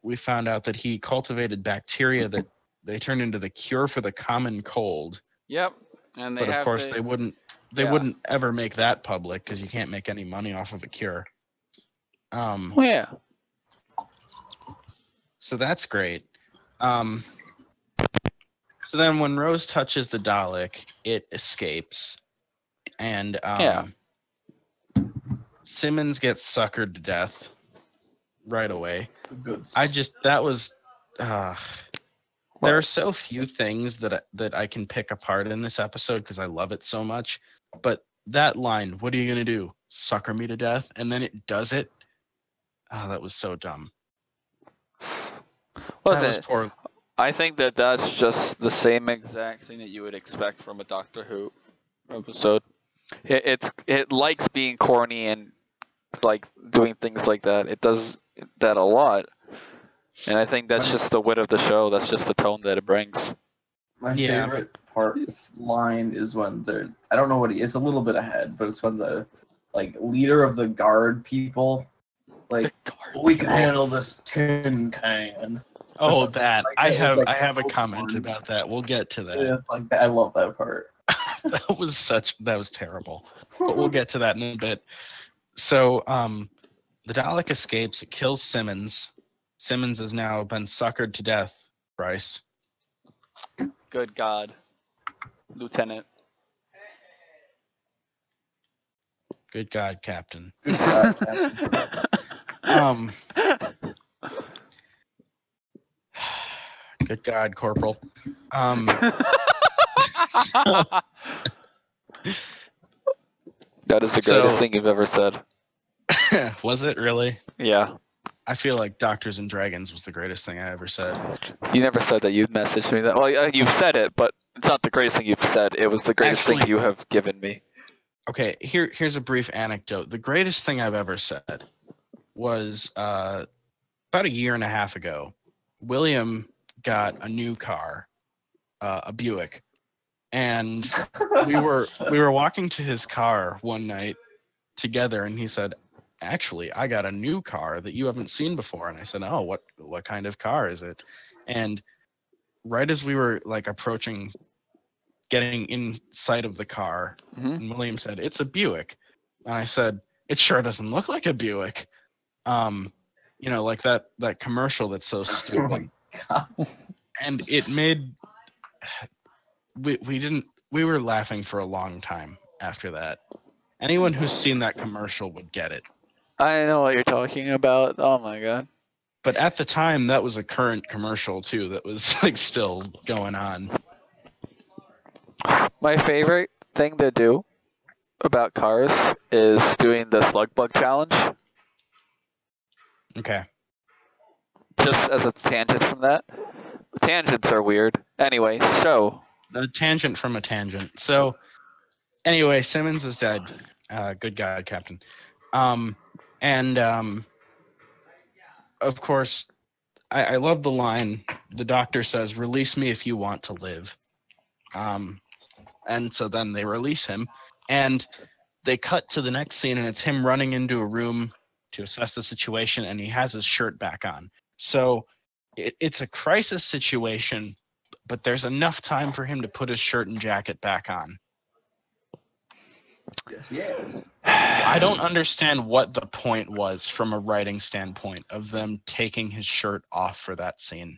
we found out that he cultivated bacteria that they turned into the cure for the common cold. Yep. And But of course, they wouldn't ever make that public because you can't make any money off of a cure. Well, yeah. So that's great. So then when Rose touches the Dalek, it escapes. And Simmons gets suckered to death right away. Good. That was there are so few things that I can pick apart in this episode because I love it so much. But that line, "What are you gonna do? Sucker me to death?" And then it does it. Oh, that was so dumb. Poor. I think that's just the same exact thing that you would expect from a Doctor Who episode. It likes being corny and like doing things like that. It does that a lot. And I think that's just the wit of the show. That's just the tone that it brings. My favorite line is when they're, I don't know it's a little bit ahead, but it's when the leader of the guard people, we can handle this tin can. Oh, that. I have a comment about that. We'll get to that. It's like that. I love that part. That was terrible. But we'll get to that in a bit. So the Dalek escapes, it kills Simmons. Simmons has now been suckered to death, Bryce. Good God. Lieutenant. Good God, Captain. Good God, Captain. Good God, Corporal. That is the greatest thing you've ever said. Was it really? Yeah. I feel like Doctors and Dragons was the greatest thing I ever said. You never said that. You messaged me that. Well, you've said it, but it's not the greatest thing you've said. It was the greatest thing you have given me. Okay, here's a brief anecdote. The greatest thing I've ever said was about a year and a half ago. William got a new car, a Buick, and we were walking to his car one night together, and he said, "Actually, I got a new car that you haven't seen before." And I said, "Oh, what kind of car is it?" And right as we were approaching, getting in sight of the car, and William said, "It's a Buick." And I said, "It sure doesn't look like a Buick." Like that commercial that's so stupid. And it made we were laughing for a long time after that. Anyone who's seen that commercial would get it. I know what you're talking about. Oh my God. But at the time, that was a current commercial too that was still going on. My favorite thing to do about cars is doing the slug bug challenge. Okay. Just as a tangent from that. Tangents are weird. Anyway, so. The tangent from a tangent. So, anyway, Simmons is dead. Good God, Captain. Of course, I love the line. The doctor says, "Release me if you want to live." And so then they release him. And they cut to the next scene, and it's him running into a room to assess the situation, and he has his shirt back on. So it's a crisis situation, but there's enough time for him to put his shirt and jacket back on. Yes. I don't understand what the point was from a writing standpoint of them taking his shirt off for that scene.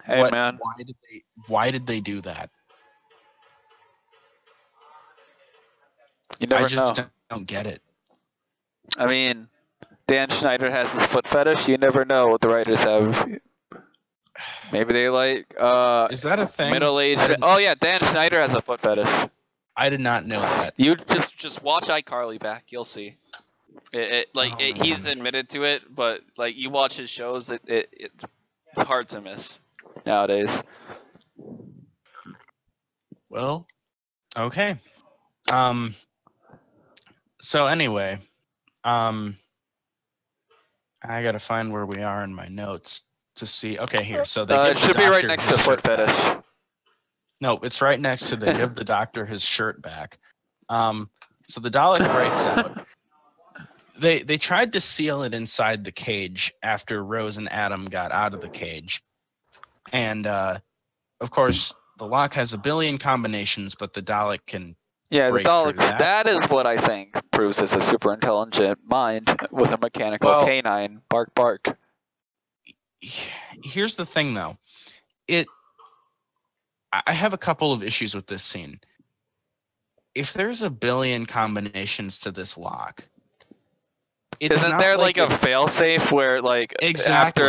Hey, man. Why did they do that? You never I just know. don't get it. I mean, Dan Schneider has his foot fetish. You never know what the writers have. Maybe they is that a thing? Middle-aged. Oh yeah, Dan Schneider has a foot fetish. I did not know that. You just watch iCarly back. You'll see. He's admitted to it, but you watch his shows, it's hard to miss nowadays. Well, okay. So anyway, I gotta find where we are in my notes to see. Okay, here. So they it should be right next to foot fetish. No, it's right next to they give the doctor his shirt back. So the Dalek breaks out. They tried to seal it inside the cage after Rose and Adam got out of the cage. And of course, the lock has a billion combinations, but the Dalek can break the Dalek. That is what I think proves is a super intelligent mind with a mechanical canine. Bark, bark. here's the thing, though. I have a couple of issues with this scene. If there's a billion combinations to this lock, Isn't there like a failsafe where like after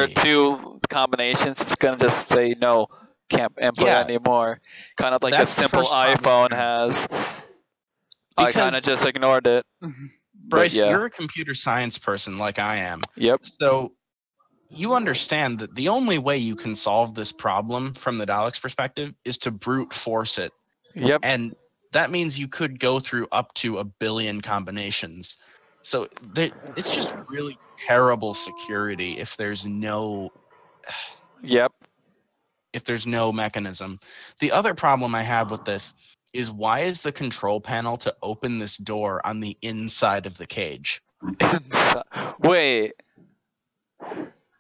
Exactly. 2 combinations it's gonna just say no, can't input Yeah. anymore? Kind of like That's a the simple first problem iPhone I have. has. I kind Because of just ignored it. Bryce, But yeah. you're a computer science person like I am. Yep. So you understand that the only way you can solve this problem from the Dalek's perspective is to brute force it. Yep. And that means you could go through up to 1 billion combinations. So it's just really terrible security if there's no Yep. mechanism. The other problem I have with this is, why is the control panel to open this door on the inside of the cage? Wait.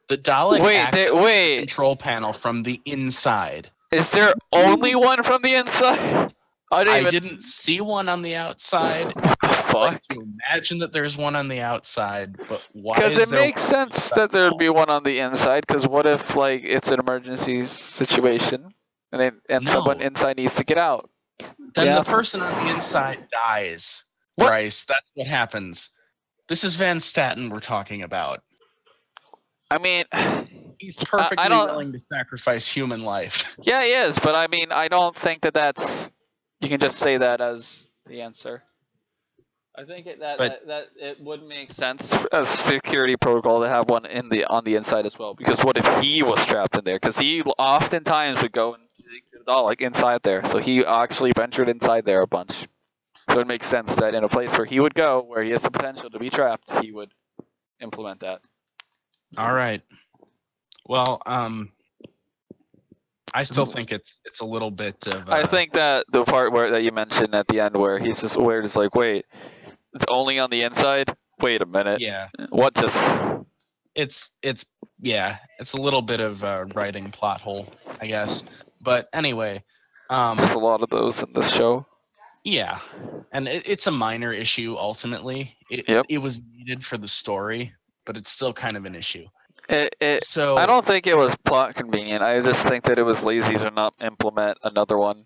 The Dalek accesses the Wait. control panel from the inside. Is there only one from the inside? I didn't see one on the outside. Fuck. Like to imagine that there's one on the outside, but why? Because is it there makes one on the sense inside that there'd wall? be one on the inside. Because what if like it's an emergency situation, and someone No. inside needs to get out? Then Yeah. the person on the inside dies. What? Bryce, that's what happens. This is Van Staten we're talking about. I mean, He's perfectly don't- willing to sacrifice human life. yeah, he is, but I mean, I don't think that that's. You can just say that as the answer. I think that it would make sense as security protocol to have one on the inside as well. Because what if he was trapped in there? Because he oftentimes would go and take the Dalek inside there. So he actually ventured inside there a bunch. So it makes sense that in a place where he would go, where he has the potential to be trapped, he would implement that. All right. Well, I still think it's a little bit of. I think that the part that you mentioned at the end, where he's just weird, is like, wait, it's only on the inside. Wait a minute. Yeah. What just? It's a little bit of a writing plot hole, I guess. But anyway, There's a lot of those in this show. yeah, and it's a minor issue ultimately. It was needed for the story, but it's still kind of an issue. So I don't think it was plot convenient. I just think that it was lazy to not implement another one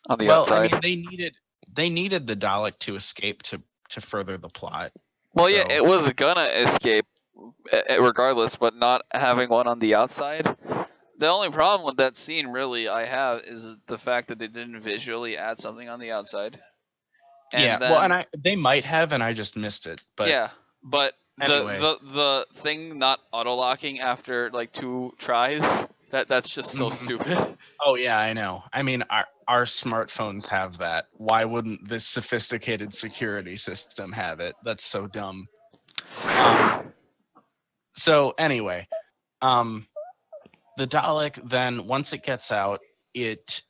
on the outside. I mean, they needed the Dalek to escape to further the plot. Well, yeah, it was gonna escape regardless, but not having one on the outside. The only problem with that scene, really, I have, is the fact that they didn't visually add something on the outside. And they might have, and I just missed it. But yeah, but anyway. the thing not auto locking after like 2 tries, that's just so stupid. Oh yeah, I know. I mean, our smartphones have that. Why wouldn't this sophisticated security system have it? That's so dumb. So anyway, the Dalek then, once it gets out, it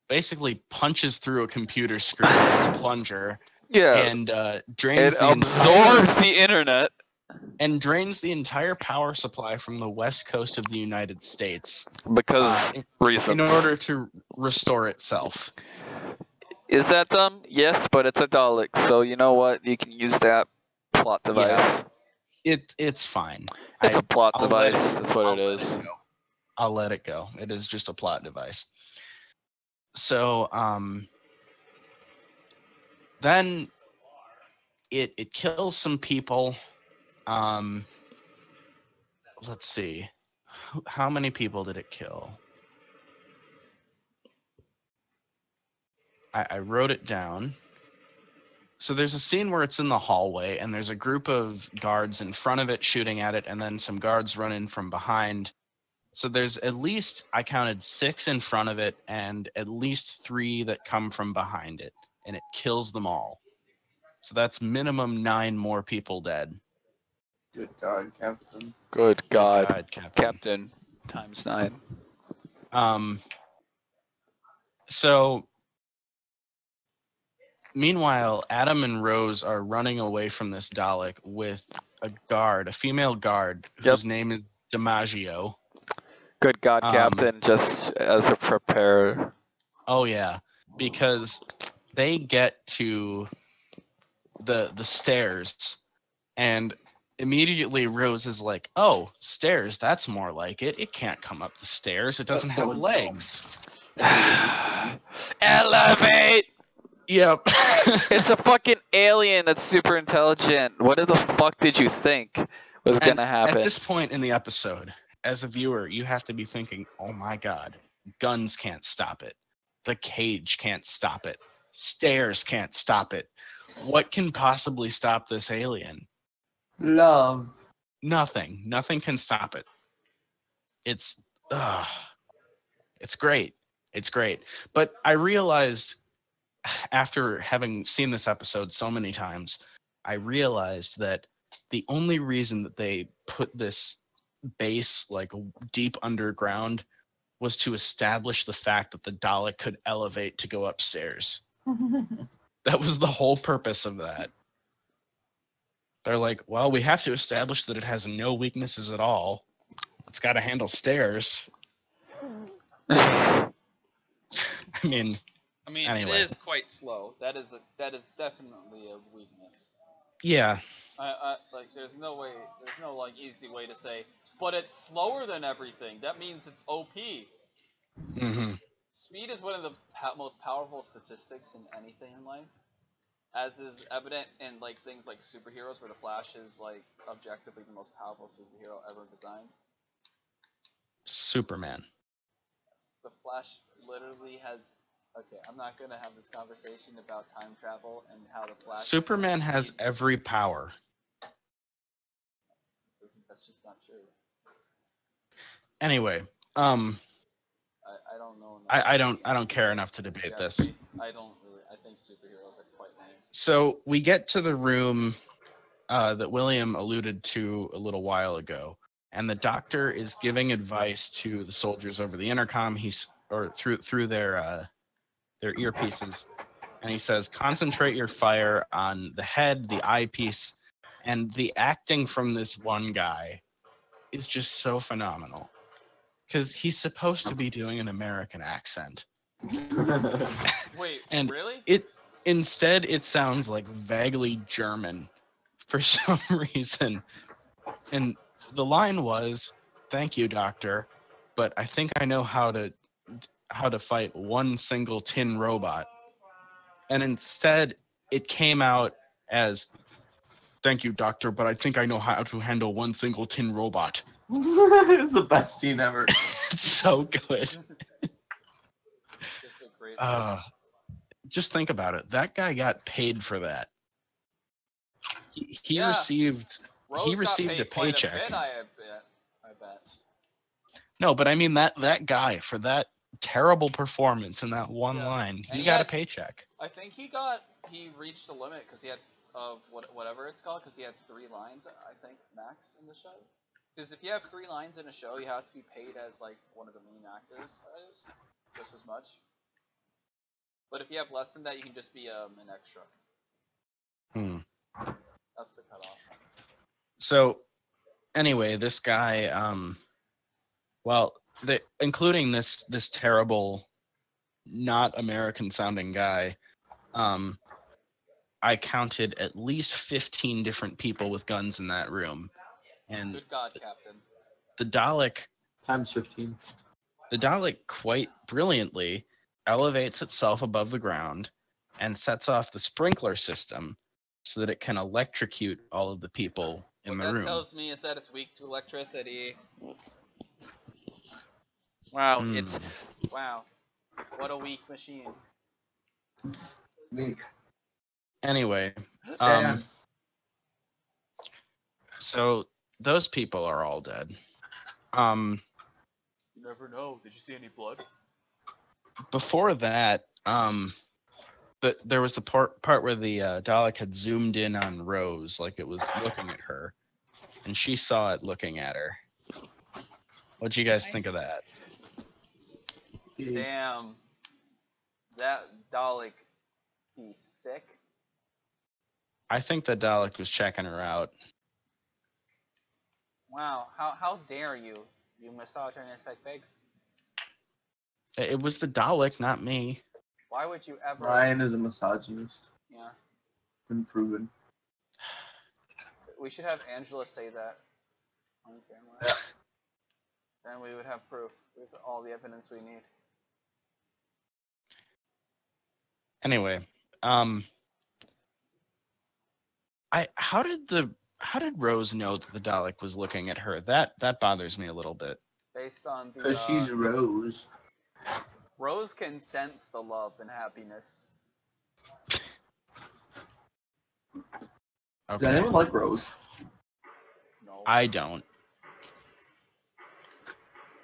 basically punches through a computer screen with its plunger. Yeah. And drains. It absorbs the internet. And drains the entire power supply from the west coast of the United States. Because reasons. In order to restore itself. Is that dumb? Yes, but it's a Dalek, so you know what? You can use that plot device. Yeah. It's fine. It's a plot device. That's what it is. I'll let it go. It is just a plot device. So, then it kills some people. Let's see. How many people did it kill? I wrote it down. So there's a scene where it's in the hallway, and there's a group of guards in front of it shooting at it, and then some guards run in from behind. So there's at least, I counted 6 in front of it, and at least 3 that come from behind it, and it kills them all. So that's minimum 9 more people dead. Good God, Captain. Good God, Captain. Times 9. So, meanwhile, Adam and Rose are running away from this Dalek with a female guard, whose name is DiMaggio. Good God, Captain, just as a prepare. Oh, yeah, because they get to the stairs, and immediately Rose is like, "Oh, stairs. That's more like it. It can't come up the stairs. It doesn't That's have so dumb. legs." I hated this scene. Elevate! Yep. It's a fucking alien that's super intelligent. What the fuck did you think was And gonna happen? at this point in the episode, as a viewer, you have to be thinking, "Oh my god, guns can't stop it. The cage can't stop it. Stairs can't stop it. What can possibly stop this alien? Love. Nothing. Nothing can stop it. It's great. It's great." But I realized after having seen this episode so many times, I realized that the only reason that they put this base like deep underground was to establish the fact that the Dalek could elevate to go upstairs. That was the whole purpose of that. They're like, well, we have to establish that it has no weaknesses at all. It's got to handle stairs. I mean, anyway. It is quite slow. That is definitely a weakness. Yeah. Like there's no like easy way to say, but it's slower than everything. That means it's OP. Mm-hmm. Speed is one of the most powerful statistics in anything in life, as is evident in like things like superheroes, where the Flash is like objectively the most powerful superhero ever designed. Superman. The Flash literally has. Okay, I'm not gonna have this conversation about time travel and how the Flash. Superman has every power. That's just not true. Anyway, I don't know. I don't care enough to debate this. I don't really. I think superheroes are quite lame. So we get to the room that William alluded to a little while ago, and the doctor is giving advice to the soldiers over the intercom. Through their earpieces, and he says, "Concentrate your fire on the head, the eyepiece," and the acting from this one guy is just so phenomenal. Because he's supposed to be doing an American accent. Wait, and really? Instead, it sounds like vaguely German for some reason. And the line was, "Thank you, doctor, but I think I know how to fight one single tin robot." And instead, it came out as, "Thank you, doctor, but I think I know how to handle one single tin robot." It's the best scene ever. It's so good. Just a great. Just think about it. That guy got paid for that. He received Rose received got a paid quite paycheck. bit, I bet. No, but I mean that guy, for that terrible performance in that one line, he got a paycheck. I think he reached the limit because he had of whatever it's called, because he had 3 lines, I think, max in the show. Because if you have 3 lines in a show, you have to be paid as like one of the main actors, just as much. But if you have less than that, you can just be an extra. That's the cutoff. So, anyway, this guy, including this terrible, not American-sounding guy, I counted at least 15 different people with guns in that room. And good God, Captain. The Dalek... Times 15. The Dalek quite brilliantly elevates itself above the ground and sets off the sprinkler system so that it can electrocute all of the people in the room. What that tells me is that it's weak to electricity. Wow, wow. What a weak machine. Weak. Anyway, so those people are all dead. You never know. Did you see any blood? Before that, there was the part where the Dalek had zoomed in on Rose, like it was looking at her, and she saw it looking at her. What'd you guys think of that? Damn. That Dalek, he's sick. I think the Dalek was checking her out. Wow, how dare you, you misogynistic pig? It was the Dalek, not me. Why would you ever... Ryan is a misogynist. Yeah. Been proven. We should have Angela say that on camera. Yeah. Then we would have proof with all the evidence we need. Anyway, how did Rose know that the Dalek was looking at her? That bothers me a little bit. Based on the Because she's Rose. Rose can sense the love and happiness. Does Okay. anyone like Rose? No. I don't.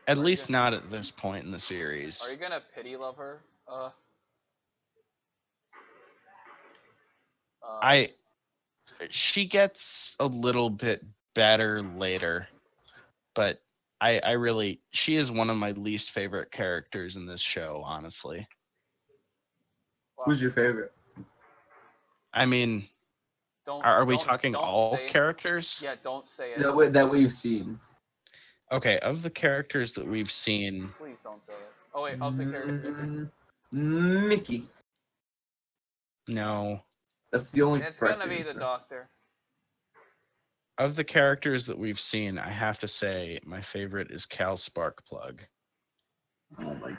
At least not at this point in the series. Are you gonna pity love her? She gets a little bit better later, but I really, she is one of my least favorite characters in this show, honestly. Well, Who's your favorite? I mean, don't, are we don't- talking don't all say it. characters? Yeah, don't say it. That we've seen. Okay, of the characters that we've seen, Please don't say it. Oh wait, of the characters. Mickey. no. That's the only. It's gonna correct be the answer. Doctor. Of the characters that we've seen, I have to say my favorite is Cal Sparkplug. Oh my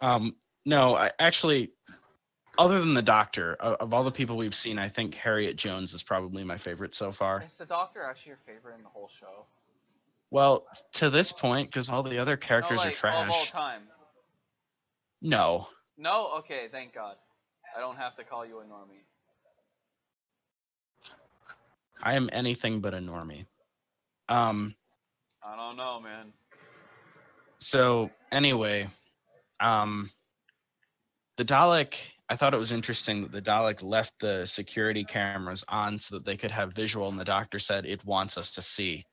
goodness. No, I actually, other than the Doctor, of all the people we've seen, I think Harriet Jones is probably my favorite so far. Is the Doctor actually your favorite in the whole show? Well, to this point, because all the other characters no, are like, trash. of all time. No. No? Okay, thank God. I don't have to call you a normie. I am anything but a normie. I don't know, man. So anyway, the Dalek, I thought it was interesting that the Dalek left the security cameras on so that they could have visual, and the Doctor said it wants us to see.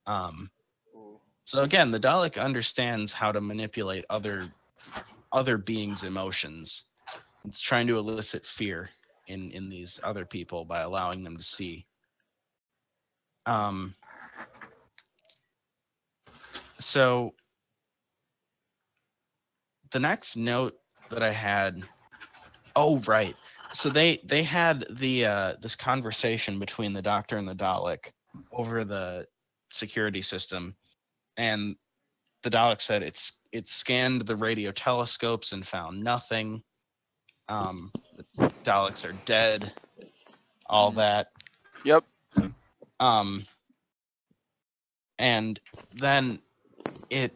Ooh. So again, the Dalek understands how to manipulate other beings' emotions. It's trying to elicit fear in these other people by allowing them to see. So the next note that I had, oh right, so they had the this conversation between the Doctor and the Dalek over the security system, and the Dalek said it scanned the radio telescopes and found nothing. The Daleks are dead, all that. Yep. And then it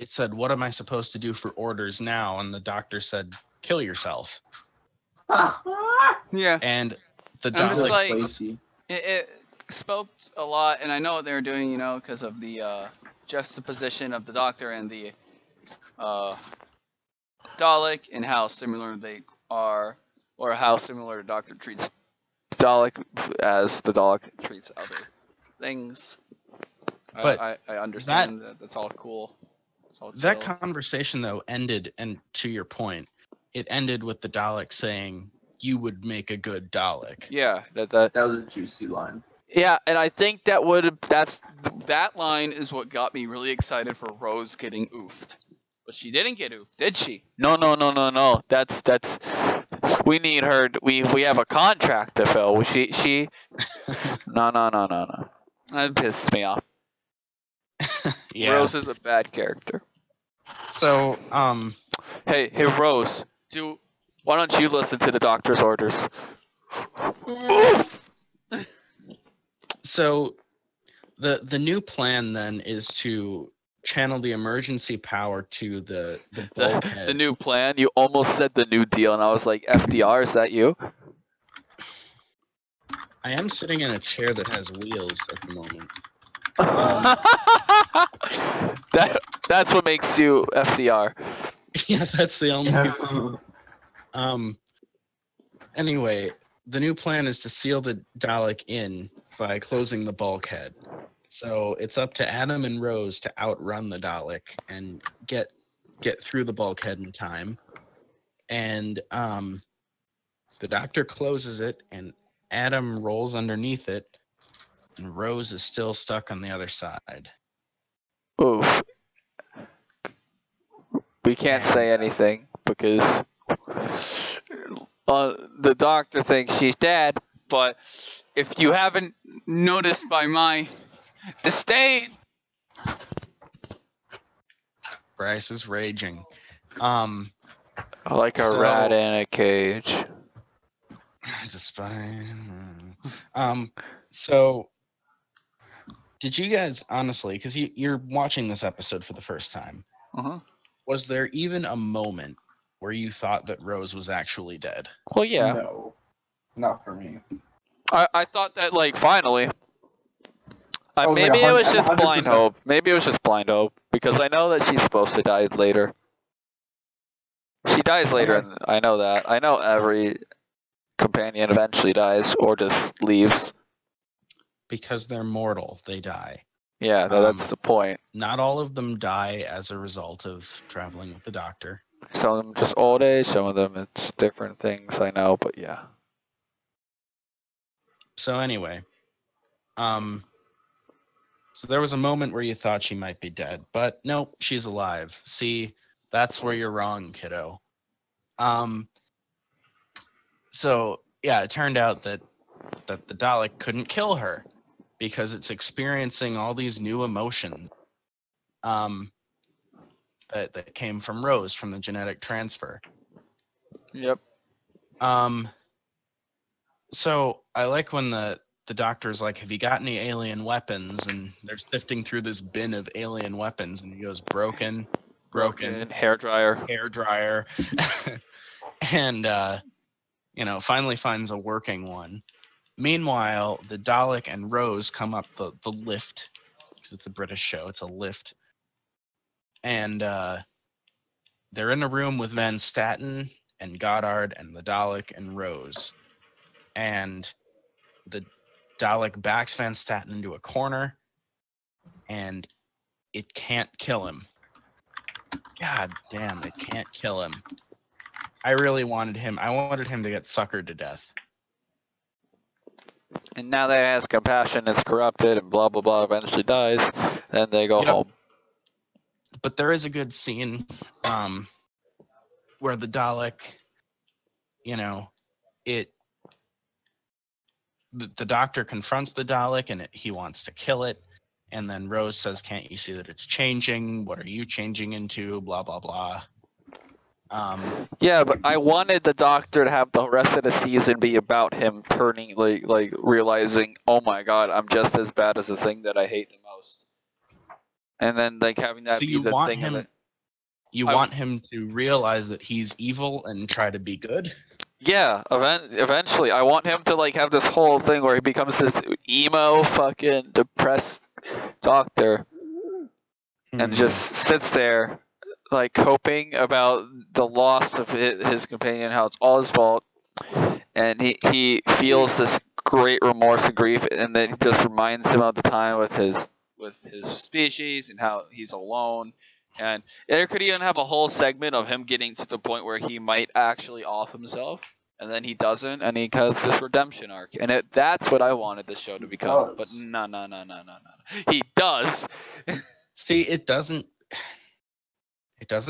said, "What am I supposed to do for orders now?" And the Doctor said, "Kill yourself." Yeah. And the I'm just Dalek, like- Lacey. It spoke a lot, and I know what they were doing, because of the juxtaposition of the Doctor and the Dalek, and how similar they are, or how similar the Doctor treats Dalek as the Dalek treats other things. But I understand that. That's all cool. It's all that chill. conversation though ended, and to your point, it ended with the Dalek saying, "You would make a good Dalek." Yeah, that That was a juicy line. Yeah, and I think that line is what got me really excited for Rose getting oofed. But she didn't get oofed, did she? No. That's we need her. We have a contract to fill. She No. That pisses me off. Yeah. Rose is a bad character. So, Hey Rose, why don't you listen to the Doctor's orders? So the new plan then is to channel the emergency power to the bulkhead. The new plan? You almost said the New Deal, and I was like, FDR, is that you? I am sitting in a chair that has wheels at the moment. That's what makes you FDR. Yeah, that's the only. Yeah. Anyway, the new plan is to seal the Dalek in by closing the bulkhead. So it's up to Adam and Rose to outrun the Dalek and get through the bulkhead in time. And the Doctor closes it, and Adam rolls underneath it, and Rose is still stuck on the other side. Oof. We can't say anything because the doctor thinks she's dead, but if you haven't noticed by my disdain, Bryce is raging. like a rat in a cage. Despite. So, did you guys honestly? Because you're watching this episode for the first time. Was there even a moment where you thought that Rose was actually dead? Well, yeah. No, not for me. I thought that, like, finally. I was Maybe like it was just 100%. blind hope. Maybe it was just blind hope. Because I know that she's supposed to die later. She dies later, and I know that. I know every companion eventually dies or just leaves. Because they're mortal, they die. Yeah, that's the point. Not all of them die as a result of traveling with the doctor. Some of them just old age, some of them it's different things, I know, but yeah. So anyway, so there was a moment where you thought she might be dead, but nope, she's alive. See, that's where you're wrong, kiddo. So yeah, it turned out that the Dalek couldn't kill her because it's experiencing all these new emotions that came from Rose from the genetic transfer. Yep. So I like when the doctor's like, have you got any alien weapons? And they're sifting through this bin of alien weapons, and he goes, broken, hairdryer, and finally finds a working one. Meanwhile, the Dalek and Rose come up the lift, because it's a British show, it's a lift, and they're in a room with Van Staten and Goddard and the Dalek and Rose, and the Dalek backs Van Staten into a corner, and it can't kill him. God damn, it can't kill him. I really wanted him. I wanted him to get suckered to death. And now that has compassion, it's corrupted, and blah blah blah. Eventually dies, then they go home. But there is a good scene, where the Dalek, the doctor confronts the Dalek, and he wants to kill it, and then Rose says, "Can't you see that it's changing? What are you changing into? Blah blah blah." Yeah, but I wanted the doctor to have the rest of the season be about him turning, like realizing, oh my god, I'm just as bad as the thing that I hate the most. And then like having that be the thing of it. You want him to realize that he's evil and try to be good? Yeah, eventually. I want him to like have this whole thing where he becomes this emo fucking depressed doctor and just sits there like coping about the loss of his companion, how it's all his fault, and he feels this great remorse and grief, and then it just reminds him of the time with his species and how he's alone. And there could even have a whole segment of him getting to the point where he might actually off himself, and then he doesn't, and he has this redemption arc, and that's what I wanted this show to become. But no, he does. See, it doesn't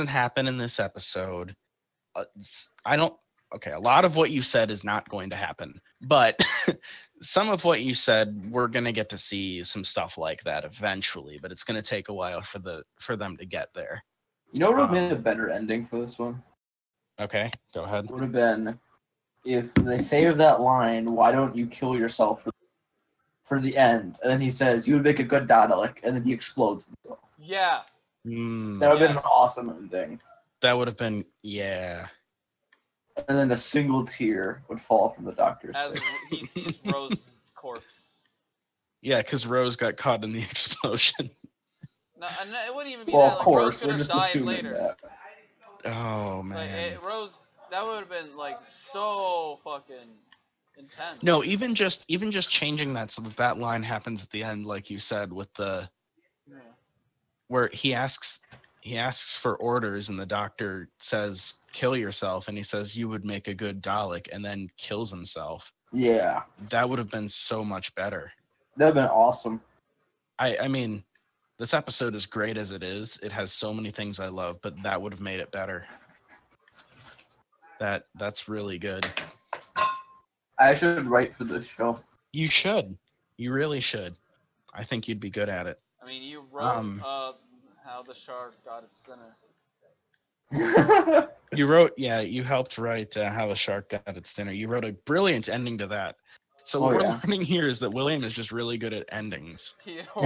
happen in this episode. Okay, a lot of what you said is not going to happen, but some of what you said, we're going to get to see some stuff like that eventually, but it's going to take a while for them to get there. You know what would have been a better ending for this one? Okay, go ahead. Would have been if they saved that line, "Why don't you kill yourself for the end?" And then he says, "You would make a good Dalek," and then he explodes himself. Yeah. That would have been an awesome ending. That would have been, yeah. And then a single tear would fall from the doctor's As face. he sees Rose's corpse. Yeah, because Rose got caught in the explosion. No, and it wouldn't even be Well, that. of Like, course, Rose could we're have just died assuming later. that. Oh, man. Like, Rose, that would have been like so fucking intense. No, even just changing that so that line happens at the end, like you said, with where he asks for orders, and the doctor says, "Kill yourself," and he says, "You would make a good Dalek," and then kills himself. Yeah. That would have been so much better. That would have been awesome. I mean, this episode is great as it is. It has so many things I love, but that would have made it better. That's really good. I should write for this show. You should. You really should. I think you'd be good at it. I mean, you wrote how the shark got its dinner. You wrote, you helped write How the Shark Got Its Dinner. You wrote a brilliant ending to that. So what we're learning here is that William is just really good at endings. Oh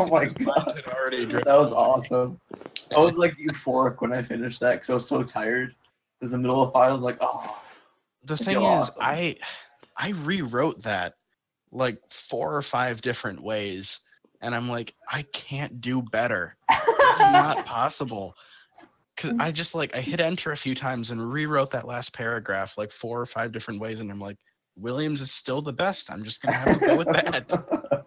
my god. That was awesome. I was like euphoric when I finished that because I was so tired. It was the middle of the fight. I was like, oh. The thing is, I rewrote that like 4 or 5 different ways, and I'm like, I can't do better. It's not possible. Cause I just I hit enter a few times and rewrote that last paragraph like 4 or 5 different ways, and I'm like, Williams is still the best. I'm just gonna have to go with that.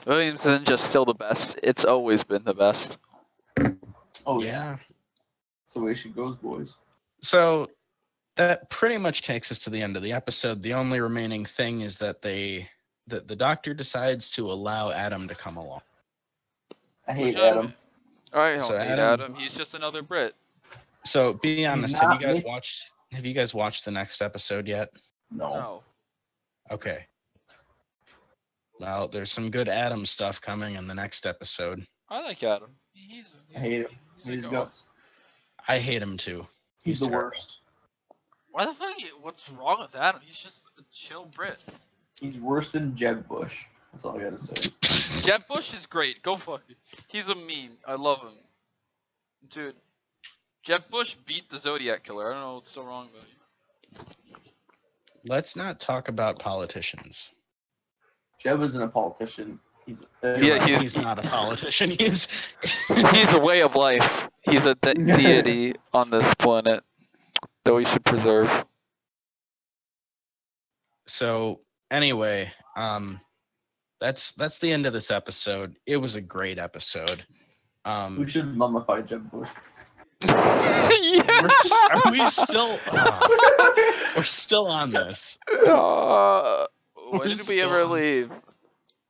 Williams isn't just still the best. It's always been the best. Oh yeah. That's the way she goes, boys. So that pretty much takes us to the end of the episode. The only remaining thing is that the doctor decides to allow Adam to come along. I hate Adam. I don't hate Adam. He's just another Brit. So be honest, have you guys watched the next episode yet? No. Okay. Well, there's some good Adam stuff coming in the next episode. I like Adam. I hate him. He's guts. I hate him too. He's the worst. Why the fuck? What's wrong with Adam? He's just a chill Brit. He's worse than Jeb Bush. That's all I gotta say. Jeb Bush is great. Go fuck it. He's a meme. I love him. Dude. Jeb Bush beat the Zodiac Killer. I don't know what's so wrong about you. Let's not talk about politicians. Jeb isn't a politician. He's not a politician. He's a way of life. He's a deity on this planet that we should preserve. So anyway, that's the end of this episode. It was a great episode. We should mummify Jeb Bush. Are we still? We're still on this. When did we ever leave?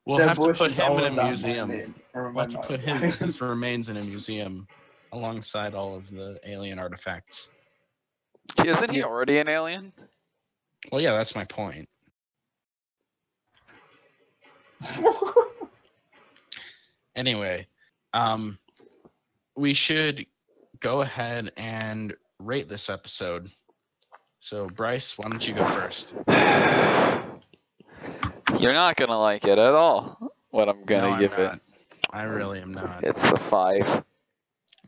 We'll have to put him in a museum. We'll have to put his remains in a museum alongside all of the alien artifacts. Isn't he already an alien? Well, yeah, that's my point. Anyway, we should go ahead and rate this episode. So, Bryce, why don't you go first? You're not gonna like it at all. What I'm gonna give it. I really am not. It's a 5.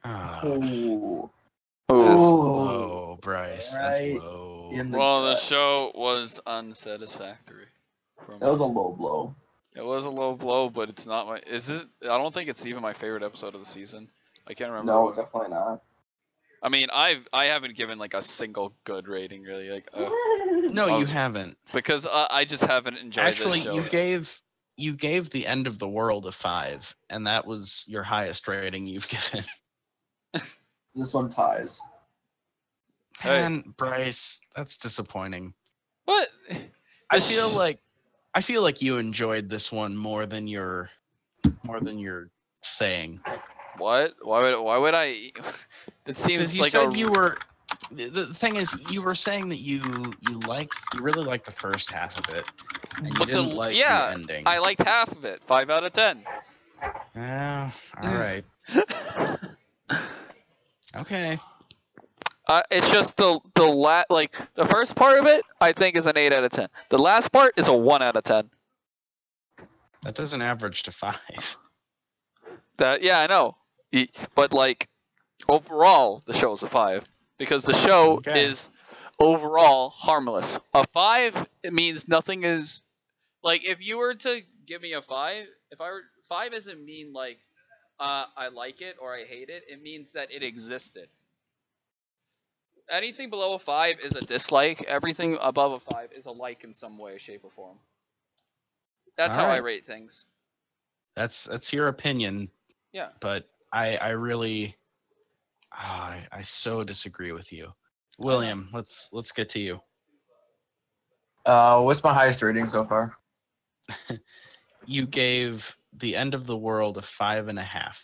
Oh. Low, Bryce. That's low. Well, the show was unsatisfactory. That was a low blow. It was a low blow, but it's not my. Is it? I don't think it's even my favorite episode of the season. I can't remember. No, definitely not. I mean, I haven't given like a single good rating really. Like. No, you haven't. Because I just haven't enjoyed this show. Actually, you gave The End of the World a 5, and that was your highest rating you've given. This one ties. Man, Bryce, that's disappointing. What? I feel like you enjoyed this one more than you're saying. What? Why would I? It seems like you were. The thing is, you were saying that you really liked the first half of it, and you didn't like the ending. I liked half of it. 5 out of 10. All right. Okay. It's just the first part of it, I think, is an 8 out of 10. The last part is a 1 out of 10. That doesn't average to 5. I know, but like overall, the show is a 5 because the show is overall harmless. A 5 it means nothing is like if you were to give me a 5, 5 doesn't mean like I like it or I hate it. It means that it existed. Anything below a 5 is a dislike. Everything above a 5 is a like in some way, shape, or form. That's how I rate things. That's your opinion. Yeah. But I really, I so disagree with you, William. Let's get to you. What's my highest rating so far? You gave The End of the World a 5.5.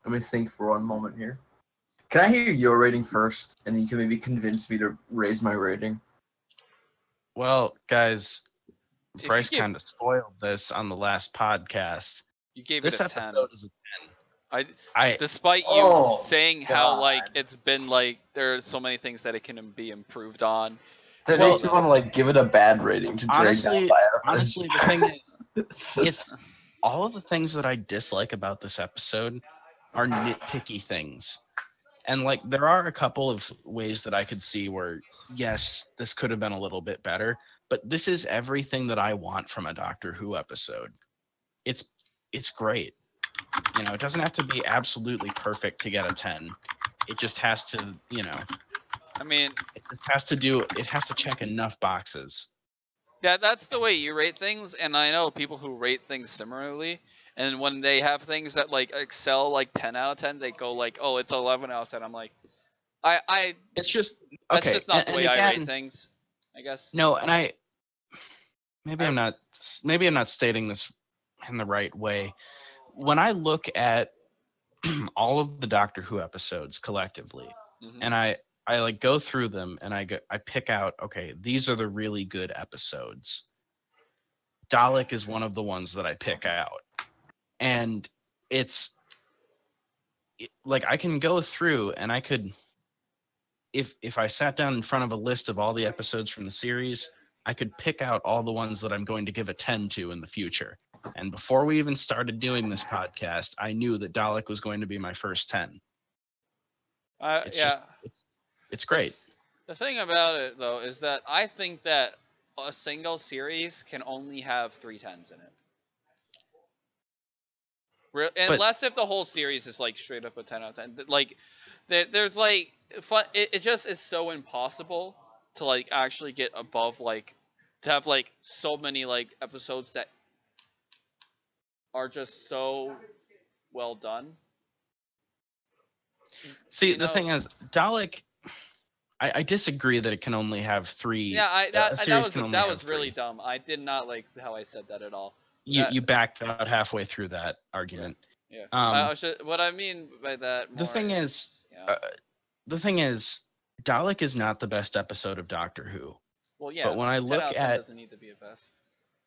Let me think for one moment here. Can I hear your rating first, and then you can maybe convince me to raise my rating? Well, guys, If you Bryce give- kind of spoiled this on the last podcast. You gave This it a 10. episode is a 10. I, despite you Oh, saying how like God. it's been like there's so many things that it can be improved on. That Well, makes me want to like give it a bad rating to drag down by honestly, the thing is, it's all of the things that I dislike about this episode are nitpicky things. And like there are a couple of ways that I could see where yes, this could have been a little bit better, but this is everything that I want from a Doctor Who episode. It's great. You know, it doesn't have to be absolutely perfect to get a 10. It just has to, you know, I mean, it has to check enough boxes. yeah, that's the way you rate things, and I know people who rate things similarly. And when they have things that like excel like 10 out of 10, they go like, "Oh, it's 11 out of 10." I'm like, It's just that's okay. just not the way again, I rate things, I guess. No, and I'm not stating this in the right way. When I look at all of the Doctor Who episodes collectively, Mhm. and I like go through them and I pick out, okay, these are the really good episodes. Dalek is one of the ones that I pick out. And like I can go through and I could, if I sat down in front of a list of all the episodes from the series, I could pick out all the ones that I'm going to give a 10 to in the future. And before we even started doing this podcast, I knew that Dalek was going to be my first 10. It's Yeah. just, it's great. The thing about it though is that I think that a single series can only have 3 10s in it. Unless if the whole series is like straight up a 10 out of 10. Like there's like fun, it just is so impossible to like actually get above like to have like so many like episodes that are just so well done. See, the thing is, Dalek, I disagree that it can only have 3. Yeah, that was really 3. dumb. I did not like how I said that at all. You backed out halfway through that argument. Yeah. What I mean by that. The thing is, Dalek is not the best episode of Doctor Who. Well, yeah. But when I 10 look out of 10 at doesn't need to be a best.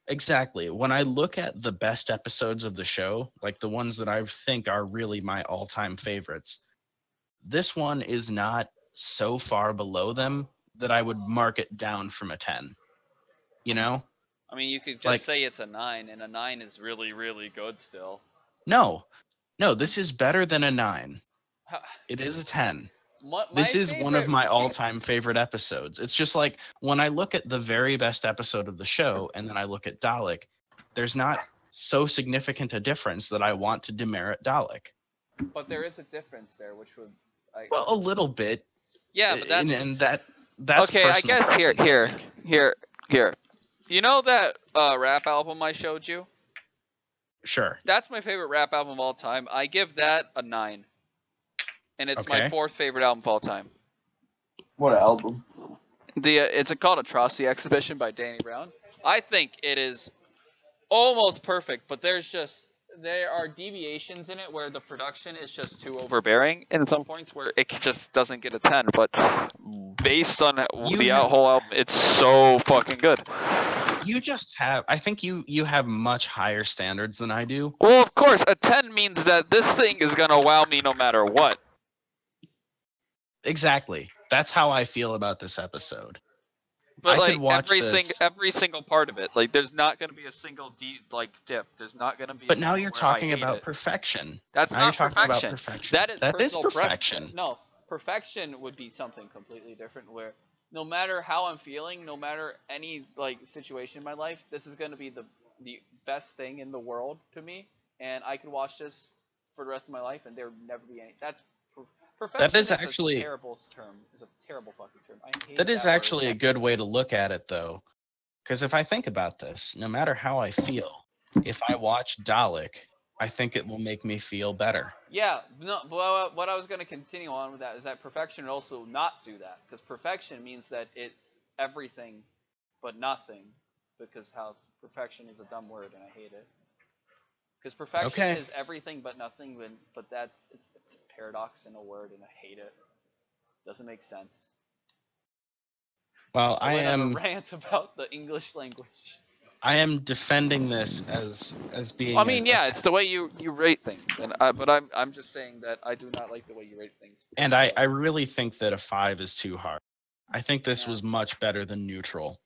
Exactly. When I look at the best episodes of the show, like the ones that I think are really my all-time favorites, this one is not so far below them that I would mark it down from a 10. You know? I mean, you could just Like- say it's a 9, and a 9 is really, really good still. No, this is better than a 9. It is a 10. This is one of my all-time favorite episodes. It's just like when I look at the very best episode of the show and then I look at Dalek, there's not so significant a difference that I want to demerit Dalek. But there is a difference there, which would. Well, a little bit. Yeah, but that's. And that's okay, I personal guess preference. here. You know that rap album I showed you? Sure. That's my favorite rap album of all time. I give that a 9. And it's my Okay. 4th favorite album of all time. What album? It's called Atrocity Exhibition by Danny Brown. I think it is almost perfect, but there are deviations in it where the production is just too overbearing, and some points where it just doesn't get a 10. But based on whole album, it's so fucking good. I think you have much higher standards than I do. Well, of course, a 10 means that this thing is gonna wow me no matter what. Exactly. That's how I feel about this episode. But I could watch every single part of it, like there's not gonna be a single dip. There's not gonna be. But now you're where I talking hate about it. perfection. That's Now not you're talking about perfection. perfection. That is That is personal perfection. preference. No, perfection would be something completely different. Where no matter how I'm feeling, no matter any like situation in my life, this is gonna be the best thing in the world to me, and I could watch this for the rest of my life, and there would never be any. Perfection That is actually a terrible term. It's a terrible fucking term. I hate That is word. actually a good way to look at it, though. Because if I think about this, no matter how I feel, if I watch Dalek, I think it will make me feel better. Yeah, no. But what I was going to continue on with that is that perfection would also not do that, because perfection means that it's everything but nothing. Because perfection is a dumb word and I hate it. Because perfection Okay. is everything but nothing. But it's a paradox in a word, and I hate it. Doesn't make sense. Well, I went on a rant about the English language. I am defending this as being. I mean, yeah, it's the way you rate things, but I'm just saying that I do not like the way you rate things. And I really think that a 5 is too hard. I think this Yeah. was much better than neutral.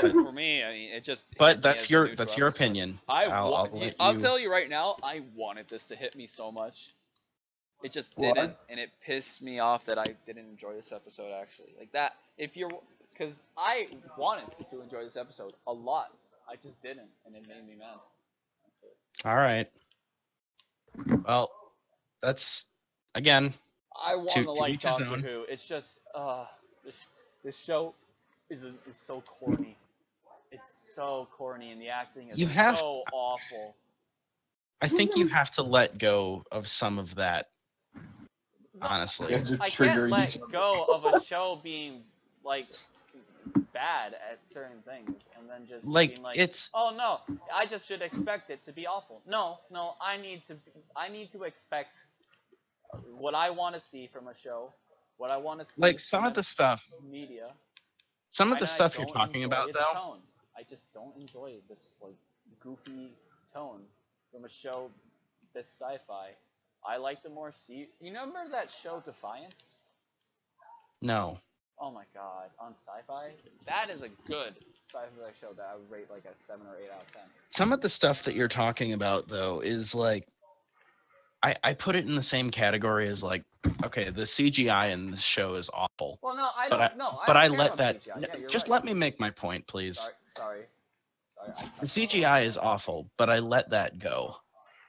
For me, I mean, it just. But hit me that's as a your neutral that's your episode. opinion. I'll tell you right now, I wanted this to hit me so much. It just What? didn't, and it pissed me off that I didn't enjoy this episode. Actually, like that. Because I wanted to enjoy this episode a lot, I just didn't, and it made me mad. All right. Well, that's again. I want To to like each his Doctor own. Who. It's just this show is so corny. It's so corny, and the acting is so awful. I think you have to let go of some of that. Honestly, You have to I trigger can't let you. go of a show being like bad at certain things, and then just being like, it's oh no, I just should expect it to be awful. No, I need to expect what I want to see from a show, what I want to see. like some from of the stuff. media. Some of the And I stuff you're don't talking enjoy about, its though. tone. I just don't enjoy this like goofy tone from a show this sci-fi. I like the more you remember that show Defiance? No. Oh my god, on Sci-Fi? That is a good sci-fi show that I would rate like a 7 or 8 out of 10. Some of the stuff that you're talking about, though, is like I put it in the same category as like, okay, the CGI in the show is awful. Well, no, I But don't know. But I don't care let about that. CGI. Yeah, you're Just right. let me make my point, please. Sorry. The CGI is awful, but I let that go.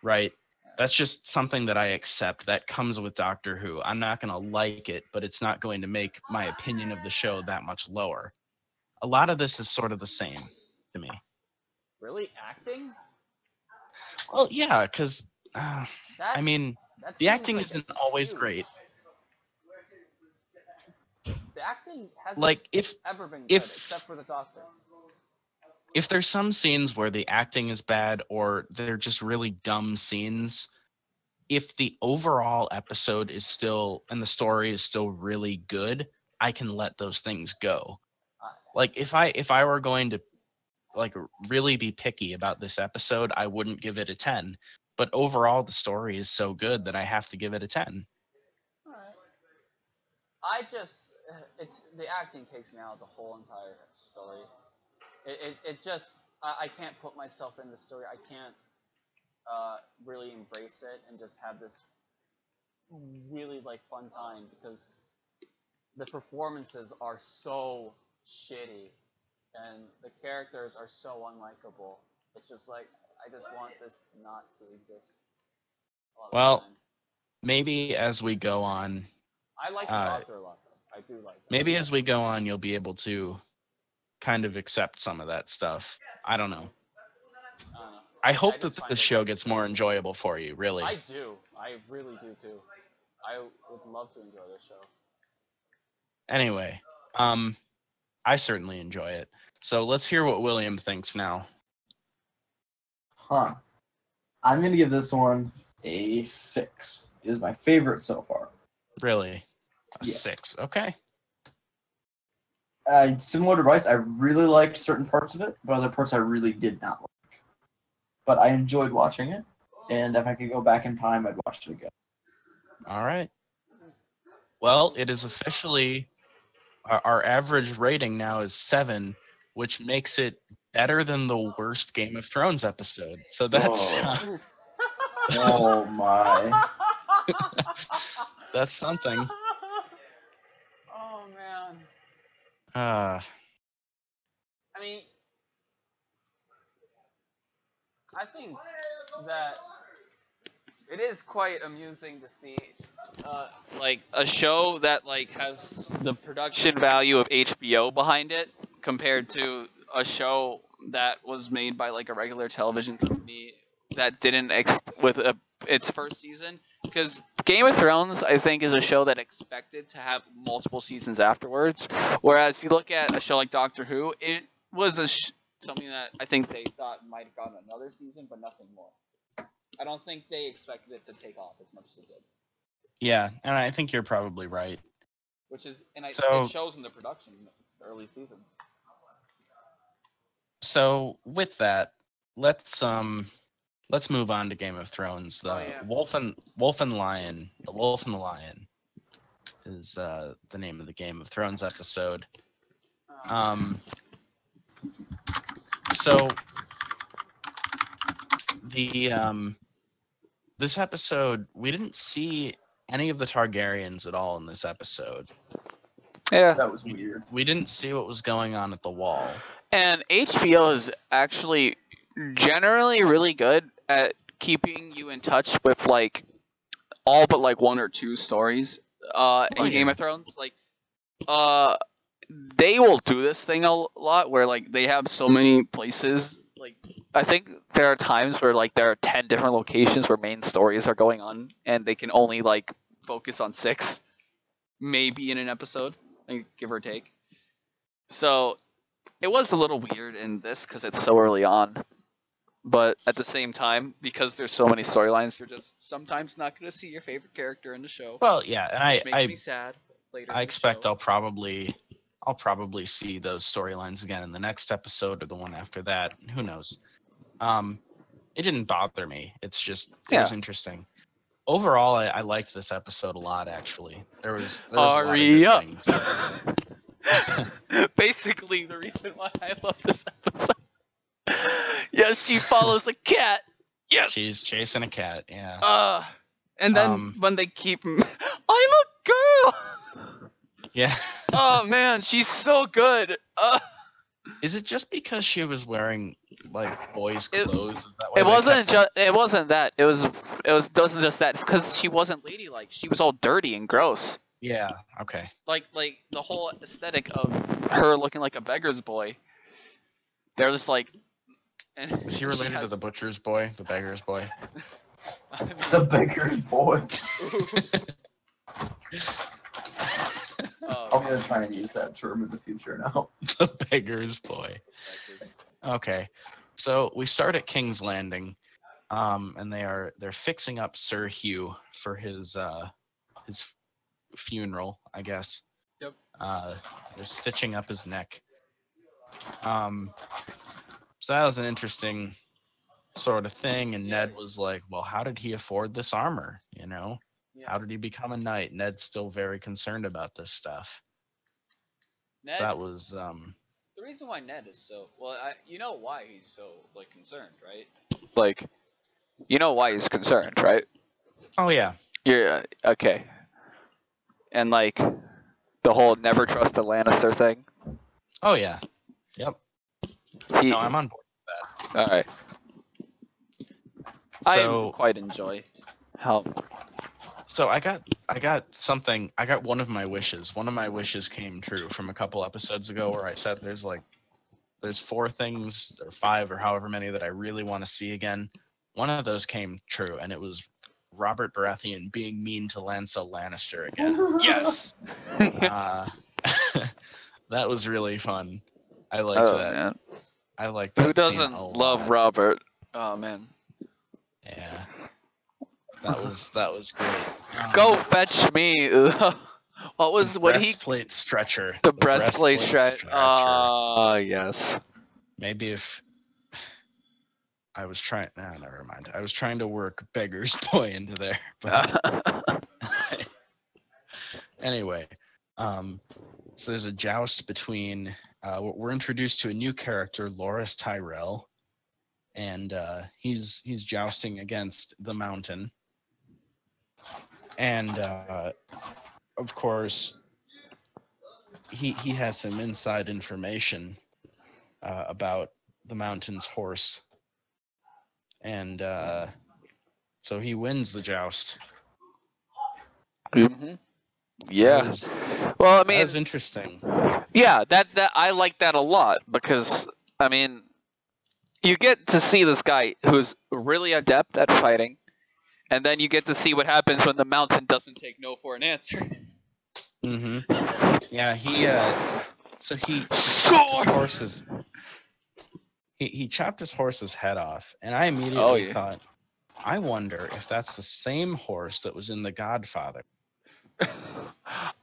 Right? That's just something that I accept. That comes with Doctor Who. I'm not going to like it, but it's not going to make my opinion of the show that much lower. A lot of this is sort of the same to me. Really? Acting? Well, yeah, because, I mean, That the seems acting like isn't a always huge- great. The acting hasn't Like, if ever been if- good, except for the Doctor. if there's some scenes where the acting is bad or they're just really dumb scenes, if the overall episode is still and the story is still really good, I can let those things go. Like if I were going to like really be picky about this episode, I wouldn't give it a 10. But overall the story is so good that I have to give it a 10. Alright. I just it's the acting takes me out of the whole entire story. It just I can't put myself in the story. I can't really embrace it and just have this really like fun time because the performances are so shitty and the characters are so unlikable. It's just like I just want this not to exist. a lot of the Well, time. maybe as we go on, I like the Doctor a lot though. I do like that. maybe as we go on, you'll be able to kind of accept some of that stuff. I don't know. I don't know. I hope just that find the it show like gets so- more enjoyable for you, really. I do. I really do too. I would love to enjoy this show. Anyway, I certainly enjoy it. So let's hear what William thinks now. Huh. I'm gonna give this one a 6. It is my favorite so far. Really? A Yeah. 6. Okay. Similar to Bryce, I really liked certain parts of it, but other parts I really did not like. But I enjoyed watching it, and if I could go back in time, I'd watch it again. All right. Well, it is officially our average rating now is 7, which makes it better than the worst Game of Thrones episode. So that's Whoa. Oh my. that's something. Oh man. Uh, I mean, I think that it is quite amusing to see, like a show that like has the production value of HBO behind it compared to a show that was made by like a regular television company that didn't its first season. Because Game of Thrones, I think, is a show that expected to have multiple seasons afterwards. Whereas you look at a show like Doctor Who, it was something that I think they thought might have gotten another season, but nothing more. I don't think they expected it to take off as much as it did. Yeah, and I think you're probably right. Which is, and it shows in the production in the early seasons. So with that, let's move on to Game of Thrones. The Wolf and Lion. The Wolf and the Lion is the name of the Game of Thrones episode. So the this episode, we didn't see any of the Targaryens at all in this episode. Yeah, That was weird. We didn't see what was going on at the Wall. And HBO is actually generally really good at keeping you in touch with like all but like one or two stories in Game of Thrones. Like they will do this thing a lot where like they have so many places. Like I think there are times where like there are 10 different locations where main stories are going on and they can only like focus on 6 maybe in an episode, like, give or take. So it was a little weird in this because it's so early on, but at the same time, because there's so many storylines, you're just sometimes not going to see your favorite character in the show. Well, yeah, and which makes me sad. Later I expect I'll probably see those storylines again in the next episode or the one after that. Who knows? It didn't bother me. It's just it was interesting. Overall, I liked this episode a lot. Actually, there was a lot of good things. Basically, the reason why I love this episode. Yes, she follows a cat. Yes, she's chasing a cat. Yeah. And then when they keep, I'm a girl. Yeah. Oh man, she's so good. Is it just because she was wearing like boys' clothes? Is that why it wasn't just. It wasn't that. It wasn't just that. It's because she wasn't ladylike. She was all dirty and gross. Yeah. Okay. Like the whole aesthetic of her looking like a beggar's boy. They're just like. And is he related to the butcher's boy, the beggar's boy? I mean, the beggar's boy. I'm gonna try and use that term in the future now. The beggar's boy. Okay, so we start at King's Landing, and they're fixing up Sir Hugh for his funeral, I guess. Yep. They're stitching up his neck. So that was an interesting sort of thing, and Ned was like, well, how did he afford this armor, you know? Yeah. How did he become a knight? Ned's still very concerned about this stuff. Ned, so that was the reason why Ned is so you know why he's so like concerned, right? Like, you know why he's concerned, right? Oh yeah. Yeah. Okay. And like the whole never trust a Lannister thing. Oh yeah. Yep. No, I'm on board with that. All right. So, I quite enjoy how. So I got one of my wishes. One of my wishes came true from a couple episodes ago where I said there's 4 things or 5 or however many that I really want to see again. One of those came true, and it was Robert Baratheon being mean to Lancel Lannister again. Yes. That was really fun. I liked that. Man. I like that. Who doesn't love Robert? Oh man. Yeah. That was great. Go fetch me. What breastplate stretcher. The breastplate stretcher. Yes. Maybe if I was trying. Never mind. I was trying to work beggar's boy into there. But anyway, so there's a joust between. We're introduced to a new character, Loras Tyrell, and he's jousting against the Mountain. And of course, he has some inside information about the Mountain's horse, and so he wins the joust. Mm-hmm. Yeah. Well, I mean, that was interesting. Yeah, that I like that a lot because I mean, you get to see this guy who's really adept at fighting. And then you get to see what happens when the Mountain doesn't take no for an answer. Mm-hmm. Yeah, his horse is he chopped his horse's head off, and I immediately yeah. thought, I wonder if that's the same horse that was in The Godfather.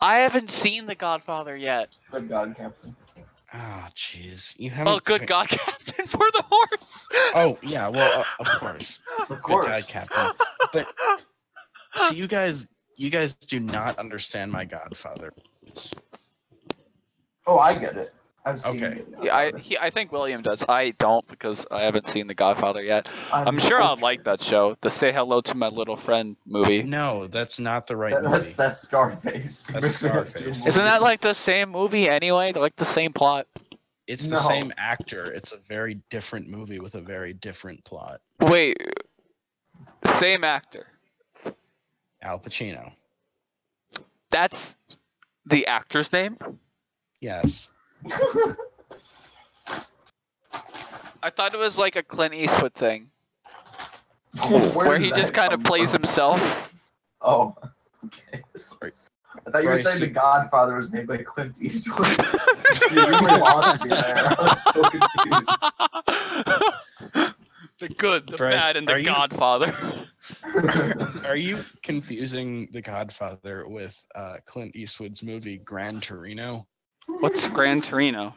I haven't seen The Godfather yet. Good God, Captain. Oh, jeez. You haven't Oh, good seen- God, Captain, for the horse! Oh, yeah, well, of course. Of Good course. God, Captain. But, see, you guys do not understand my Godfather. Oh, I get it. I've seen Okay. it. Yeah, I think William does. I don't because I haven't seen The Godfather yet. I'm sure I'll like that show. The Say Hello to My Little Friend movie. No, that's not the right movie. That's Scarface. That's Mixing up Scarface. two Isn't that like movies. the same movie anyway? They're like the same plot. It's No. the same actor. It's a very different movie with a very different plot. Wait, same actor. Al Pacino. That's the actor's name? Yes. I thought it was like a Clint Eastwood thing, did where he that just kind of come plays from? himself. Oh, okay. Right. I thought you were Bryce, saying you- The Godfather was made by Clint Eastwood. You really lost me there. I was so confused. The good, the Bryce, bad, and are the you- Godfather. Are you confusing The Godfather with Clint Eastwood's movie Gran Torino? What's Gran Torino?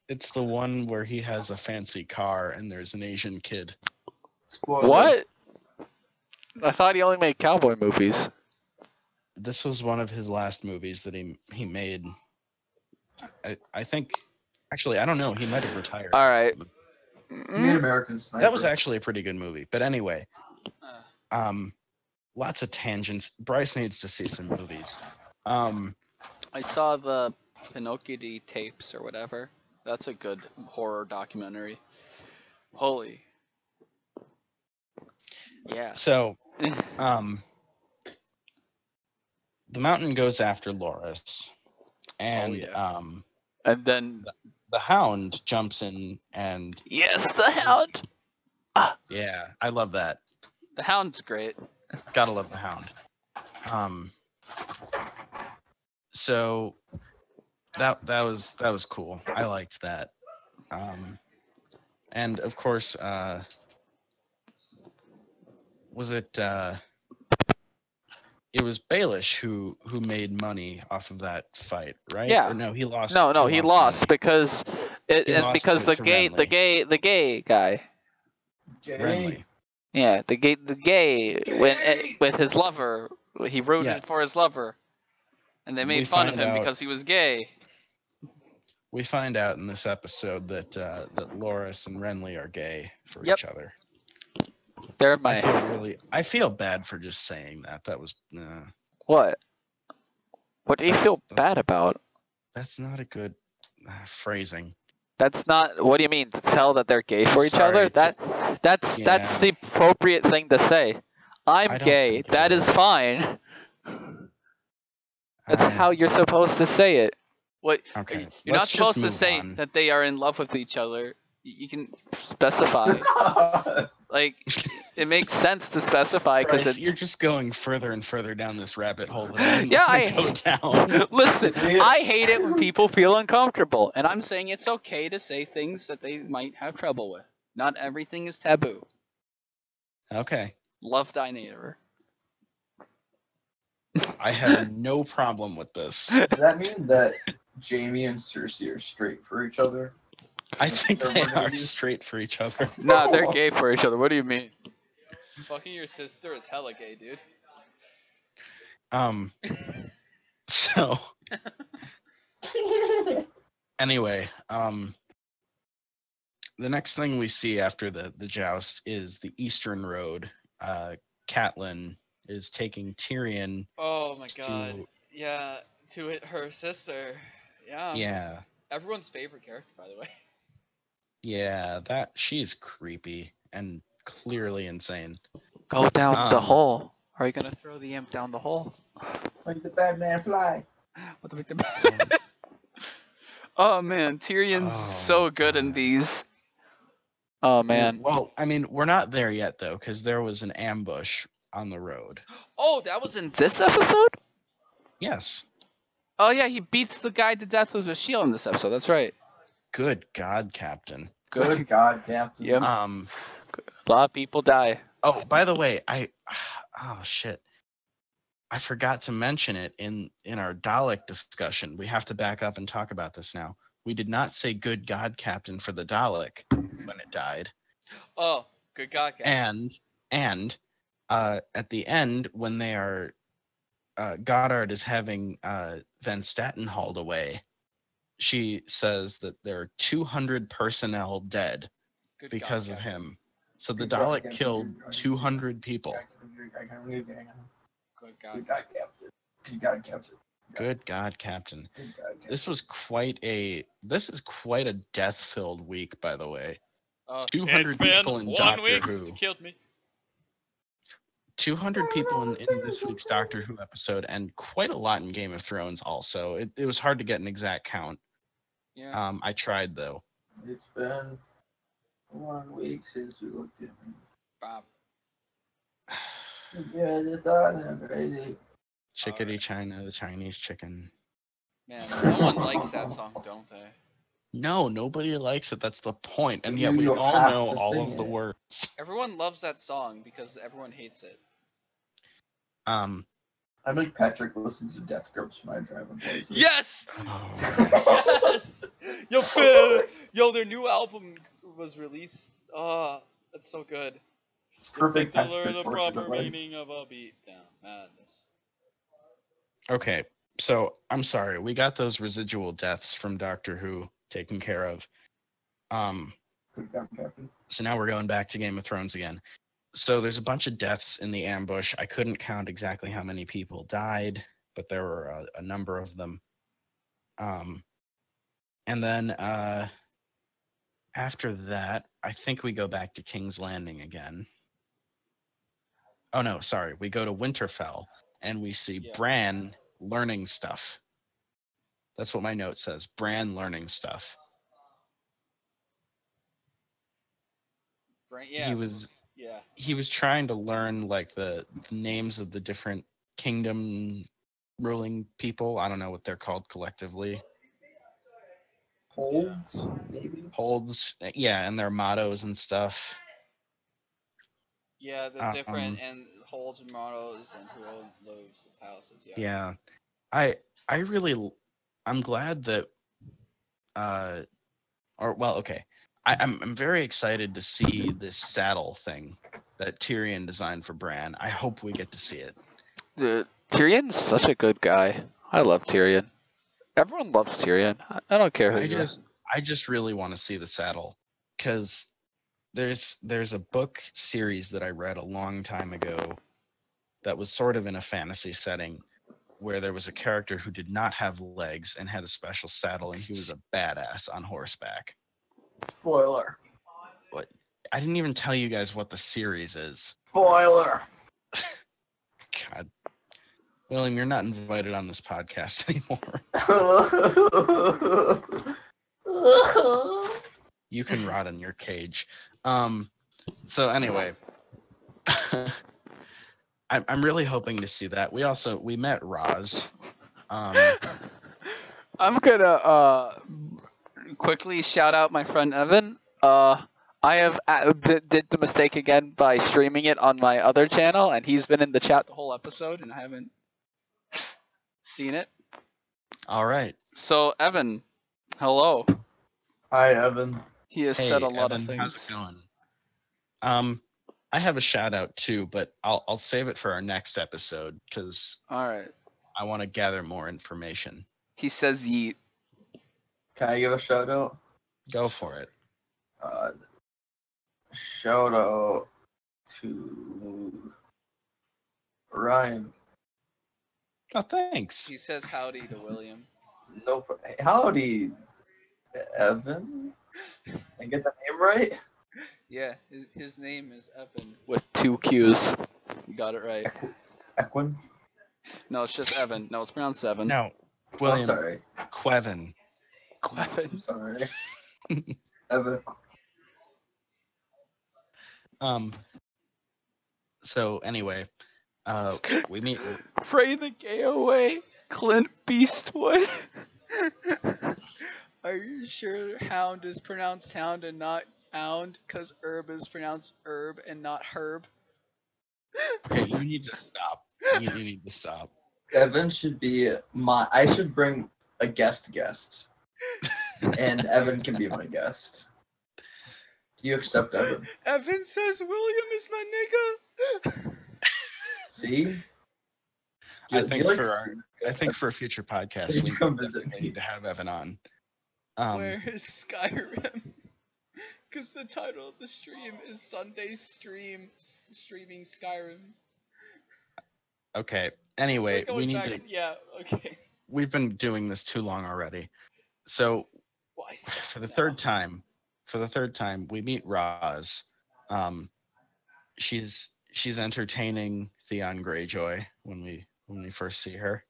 It's the one where he has a fancy car and there's an Asian kid. Spoiler. What? I thought he only made cowboy movies. This was one of his last movies that he made. I think, actually, I don't know. He might have retired. All right. He made American Sniper. That was actually a pretty good movie. But anyway, lots of tangents. Bryce needs to see some movies. I saw the Pinocchio tapes or whatever. That's a good horror documentary. Holy. Yeah. So, the mountain goes after Loris, and yeah. And then the hound jumps in, and yes, the hound. yeah, I love that. The hound's great. Gotta love the hound. So that was cool. I liked that. And of course, was it? It was Baelish who made money off of that fight, right? Yeah. Or no, he lost. No, he lost money. because He lost because to the gay guy. Jay. Renly. Yeah, the gay with his lover. He rooted Yeah. for his lover, and they We made fun of find him out- because he was gay. We find out in this episode that that Loris and Renly are gay for Yep. each other. They're my I feel bad for just saying that. That was what? What do you feel That's- bad about? that's not a good phrasing. That's not. What do you mean to tell that they're gay for each Sorry, other? That's Yeah. the appropriate thing to say. I I'm don't gay. think it That is is. fine. That's how you're supposed to say it. What? Okay. You're not let's just supposed to move say on. that they are in love with each other. You can specify. Like, it makes sense to specify because Bryce, it's. you're just going further and further down this rabbit hole that I didn't Yeah, want to go down. Listen, Yeah. I hate it when people feel uncomfortable, and I'm saying it's okay to say things that they might have trouble with. Not everything is taboo. Okay. Love thy neighbor. I have no problem with this. Does that mean that Jamie and Cersei are straight for each other? I think They're they one of are these? straight for each other. Nah, they're gay for each other. What do you mean? Fucking your sister is hella gay, dude. So anyway, the next thing we see after the joust is the Eastern Road. Catelyn is taking Tyrion. Oh my god. to- Yeah, to her sister. Yeah. Yeah, Everyone's favorite character, by the way. yeah, that she's creepy and clearly insane. Go down the Um, hole. Are you gonna throw the imp down the hole? Like the Batman fly. What the Oh man, Tyrion's Oh, so good in God. these. Oh man. Well, I mean, we're not there yet though, because there was an ambush on the road. Oh, that was in this episode? Yes. Oh yeah, he beats the guy to death with a shield in this episode. That's right. Good God, Captain. Good God, Captain. Yep. Um. A lot of people die. Oh, by the way, oh shit, I forgot to mention it in our Dalek discussion. We have to back up and talk about this now. We did not say "Good God, Captain" for the Dalek when it died, Oh, good God, Captain. and at the end when they are Goddard is having Van Staten hauled away. She says that there are 200 personnel dead Good because God, of Captain. him. So the Dalek killed 200 people. Good God. Good God, Captain. Good God, Captain. Good God, Captain. Good God, Captain. This is quite a death-filled week, by the way. Oh, 200 it's been people in 1 Doctor week Who. since it killed me. 200 people in this week's Doctor Who episode, and quite a lot in Game of Thrones also. It was hard to get an exact count. Yeah. I tried, though. It's been 1 week since we looked at me. Bob. Together, thought and crazy. Chickadee China, the Chinese chicken. Man, no one likes that song, don't they? No, nobody likes it. That's the point. And yet You we don't all have know to all sing of the it. words. Everyone loves that song because everyone hates it. I make Patrick listen to Death Grips when I drive in places. Yes! Oh. Yes! Yo, Phil! Yo, their new album was released. Oh, that's so good. It's perfect To learn the Patrick proper device. meaning of a beatdown. Madness. Okay, so I'm sorry. We got those residual deaths from Doctor Who taken care of. Good God, Captain. So now we're going back to Game of Thrones again. So there's a bunch of deaths in the ambush. I couldn't count exactly how many people died, but there were a number of them. And then after that, I think we go back to King's Landing again. Oh no, sorry. We go to Winterfell and we see Bran learning stuff. That's what my note says. Bran learning stuff. Bran, He was trying to learn like the names of the different kingdom ruling people. I don't know what they're called collectively. Holds, maybe? Holds, yeah, and their mottos and stuff. Yeah, the different and holds and mottos and who lives his houses. Yeah. I'm glad that I'm very excited to see this saddle thing that Tyrion designed for Bran. I hope we get to see it. Tyrion's such a good guy. I love Tyrion. Everyone loves Tyrion. I don't care who you are. I just really want to see the saddle because there's a book series that I read a long time ago that was sort of in a fantasy setting where there was a character who did not have legs and had a special saddle, and he was a badass on horseback. Spoiler. What? I didn't even tell you guys what the series is. Spoiler. God. William, you're not invited on this podcast anymore. You can rot in your cage. So anyway, I'm really hoping to see that. We met Roz. I'm gonna quickly shout out my friend Evan. I have did the mistake again by streaming it on my other channel, and he's been in the chat the whole episode, and I haven't seen it. All right. So Evan, hello. Hi, Evan. He has said a lot Evan, of things. How's it going? I have a shout out too, but I'll save it for our next episode because All right. I want to gather more information. He says yeet. Can I give a shout out? Go for it. Shout out to Ryan. Oh, thanks. He says howdy to William. No, howdy, Evan. I get the name right? Yeah, his name is Evan with 2 Q's. You got it right. Equin? No, it's just Evan. No, it's pronounced Evan. No, Oh, William. sorry. Quevin. Quevin. I'm sorry. Evan. So anyway, we meet. Pray the gay away, Clint Beastwood. Are you sure hound is pronounced hound and not hound? Because herb is pronounced herb and not herb. Okay, you need to stop. You need to stop. Evan should be I should bring a guest, and Evan can be my guest. Do you accept Evan? Evan says William is my nigga. See? I Do think you like I think for a future podcast, You we come visit definitely me. need to have Evan on. Where is Skyrim? Because the title of the stream is Sunday streaming Skyrim. Okay. We're Anyway, going back to, yeah, okay. We've been doing this too long already. So Why stop for the now? third time, we meet Roz. She's entertaining Theon Greyjoy when we first see her.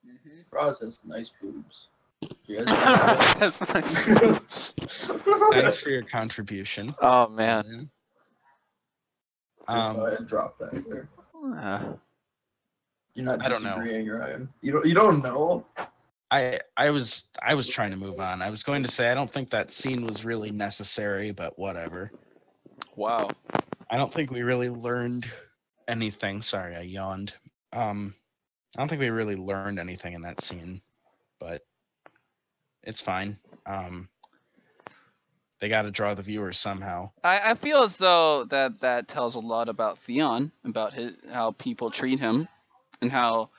Mhm. Roz has nice boobs. You guys That's nice. Thanks for your contribution. Oh man. Just thought I'd drop that there. You're not I don't know. disagreeing, Ryan. You don't know? I was trying to move on. I was going to say I don't think that scene was really necessary, but whatever. Wow. I don't think we really learned anything. Sorry, I yawned. I don't think we really learned anything in that scene, but it's fine. They got to draw the viewers somehow. I feel as though that tells a lot about Theon, about how people treat him, and how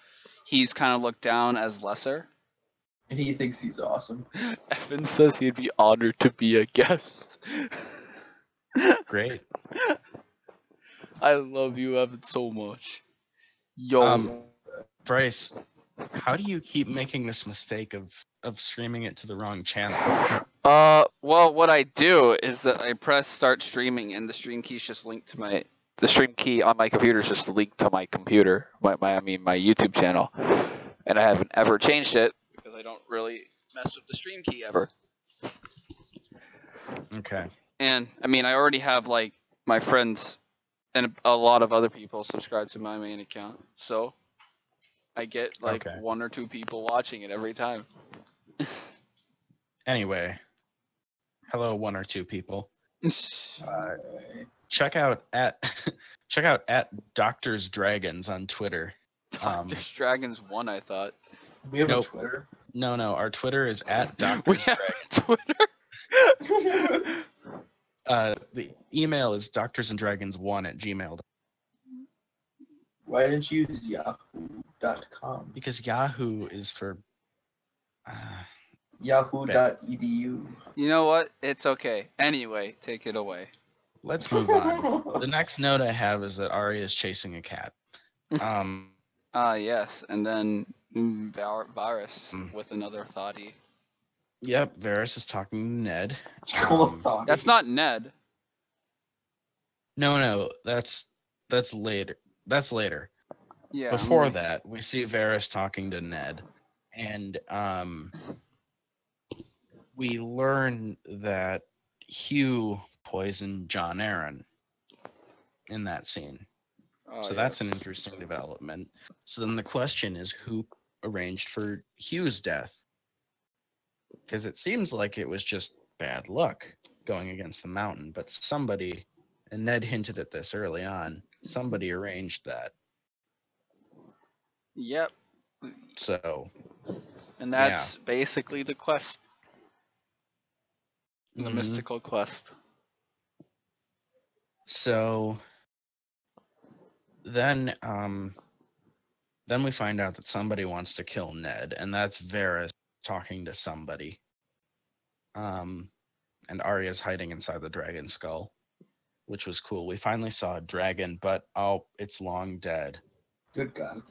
he's kind of looked down as lesser. And he thinks he's awesome. Evan says he'd be honored to be a guest. Great. I love you, Evan, so much. Yo. Bryce, how do you keep making this mistake of streaming it to the wrong channel? Well, what I do is that I press start streaming, and the stream key's just linked to the stream key on my computer is just linked to my computer, my YouTube channel, and I haven't ever changed it because I don't really mess with the stream key ever. Okay. And I mean, I already have like my friends and a lot of other people subscribe to my main account, so I get like Okay. 1 or 2 people watching it every time. Anyway, hello 1 or 2 people. Alright. Check out at Doctor's Dragons on Twitter. There's Dragons 1, I thought. We have Nope. a Twitter. No, our Twitter is at We Doctor's have Dragons. Twitter. The email is doctorsanddragons1@gmail.com Why didn't you use yahoo.com? because Yahoo is for. Yahoo.edu. You know what? It's okay. Anyway, take it away. Let's move on. The next note I have is that Arya is chasing a cat. Yes, and then Varys with another thoughtie. Yep, Varys is talking to Ned. That's not Ned. No, that's later. That's later. Yeah. Before that, we see Varys talking to Ned, and we learn that Hugh poisoned Jon Arryn in that scene. So that's an interesting development. So then the question is, who arranged for Hugh's death? Because it seems like it was just bad luck going against the Mountain, but somebody, and Ned hinted at this early on, somebody arranged that. Yep. So, And that's basically the quest. The Mhm. mystical quest. So then we find out that somebody wants to kill Ned, and that's Varys talking to somebody. And Arya's hiding inside the dragon skull, which was cool. We finally saw a dragon, but it's long dead. Good God.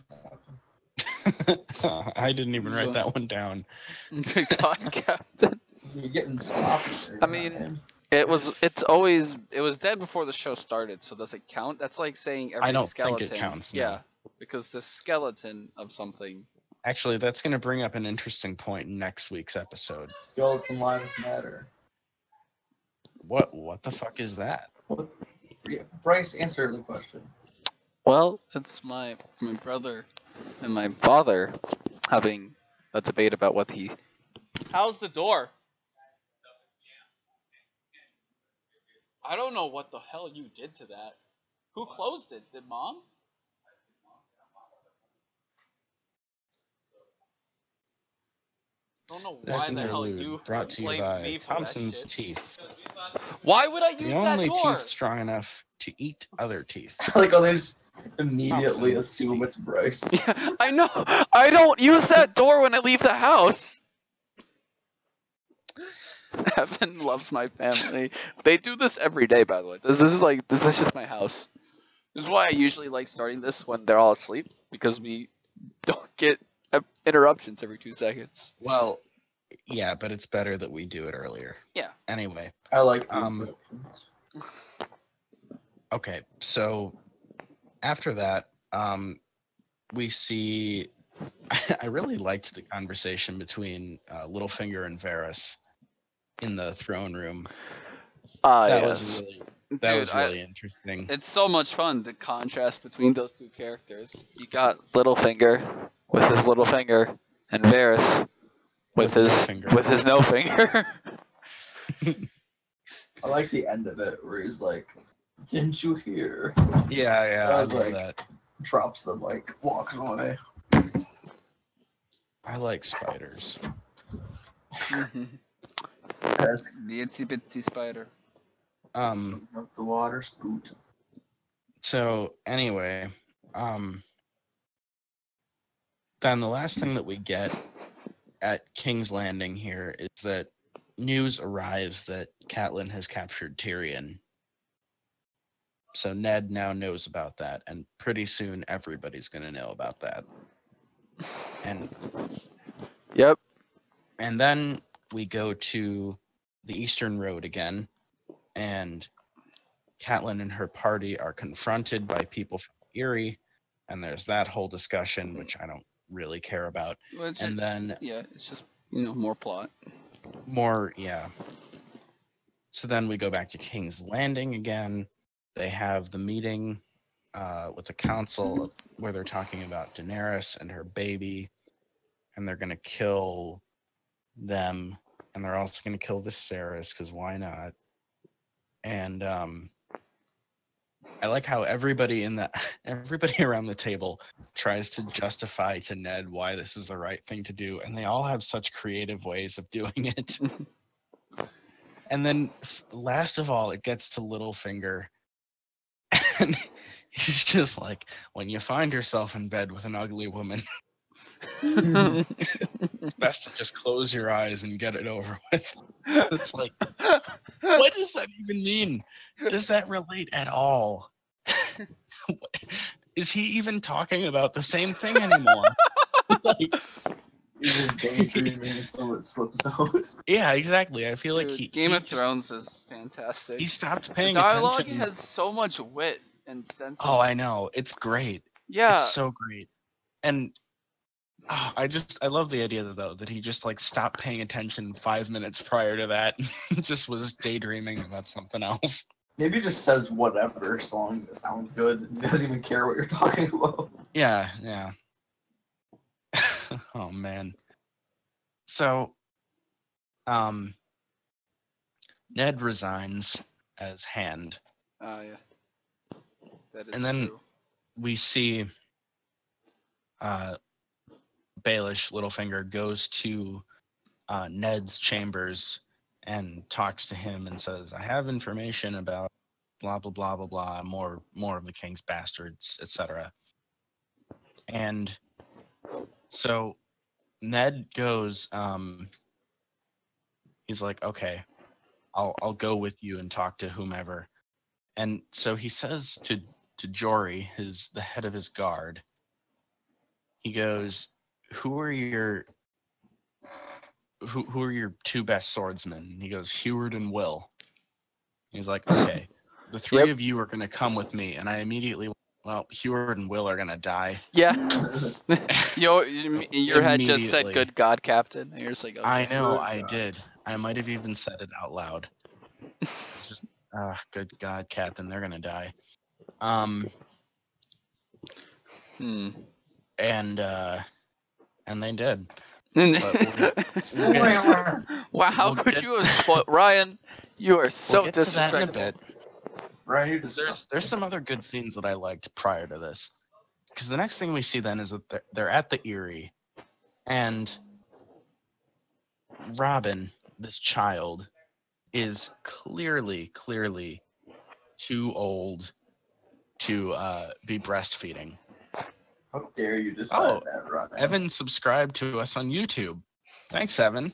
I didn't even write that one down. Good God, Captain. You're getting sloppy there, I mean, Ryan. It was dead before the show started, so does it count? That's like saying every I don't skeleton. think it counts. No. Yeah, because the skeleton of something. Actually, that's going to bring up an interesting point in next week's episode. Skeleton lives matter. What the fuck is that? What? Yeah, Bryce, answer the question. Well, it's my brother and my father having a debate about what he. How's the door? I don't know what the hell you did to that. Who closed it? Did Mom? I don't know This why the hell interlude you brought to you blamed by me for Thompson's that shit. teeth. Why would I The use that only door? teeth strong enough to eat other teeth. Like, oh, they just immediately Thompson. assume it's Bryce. Yeah, I know. I don't use that door when I leave the house. Evan loves my family. They do this every day, by the way. This is just my house. This is why I usually like starting this when they're all asleep, because we don't get interruptions every 2 seconds. Well, yeah, but it's better that we do it earlier. Yeah. Anyway, I like the Um, interruptions. okay, so after that, we see. I really liked the conversation between Littlefinger and Varys in the throne room. That was really interesting. It's so much fun, the contrast between those two characters. You got Littlefinger with his little finger, and Varys with no his finger. with his no finger. I like the end of it where he's like, "Didn't you hear?" Yeah, I was love like- that. Drops the mic, walks away. I like spiders. That's The itsy bitsy spider. the water spoot. So anyway, then the last thing that we get at King's Landing here is that news arrives that Catelyn has captured Tyrion. So Ned now knows about that, and pretty soon everybody's going to know about that. And Yep. and then we go to the Eastern Road again, and Catelyn and her party are confronted by people from Erie, and there's that whole discussion, which I don't really care about. Which And then yeah, it's just more plot. more, yeah. So then we go back to King's Landing again. They have the meeting with the council where they're talking about Daenerys and her baby, and they're gonna kill them, and they're also gonna kill Viserys because why not? And I like how everybody around the table tries to justify to Ned why this is the right thing to do, and they all have such creative ways of doing it. And then, last of all, it gets to Littlefinger, and he's just like, when you find yourself in bed with an ugly woman, it's best to just close your eyes and get it over with. It's like, what does that even mean? Does that relate at all? Is he even talking about the same thing anymore? Like, He's just daydreaming and so it slips out. yeah, exactly. I feel like Dude, he Game he of just- Thrones is fantastic. He stopped The paying dialogue attention. has so much wit and sense. Oh, I know. It's great. yeah. It's so great. And I love the idea though that he just like stopped paying attention 5 minutes prior to that, just was daydreaming about something else. Maybe he just says whatever song that sounds good. He doesn't even care what you're talking about. Yeah. Oh man. So, Ned resigns as Hand. Oh yeah. That is And then- true. We see Baelish Littlefinger goes to Ned's chambers and talks to him and says, I have information about blah blah blah blah blah, more of the king's bastards, etc. And so Ned goes, he's like, okay, I'll go with you and talk to whomever. And so he says to Jory, the head of his guard, he goes, who are your two best swordsmen? And he goes, Heward and Will. He's like, okay, the three of you are going to come with me. And I immediately, well, Heward and Will are going to die. Yeah. Your head just said Immediately. "Good God, Captain." And you're just like, okay. I know, Good I God. did. I might have even said it out loud. Just, good God, Captain, they're going to die. And they did. Wow, how we'll could get- you have spoiled Ryan? You are so We'll get to that in a disrespectful. bit. Ryan, you just There's some other good scenes that I liked prior to this, because the next thing we see then is that they're at the Erie, and Robin, this child, is clearly too old to be breastfeeding. How dare you decide that, Ryan? Evan subscribed to us on YouTube. Thanks, Evan.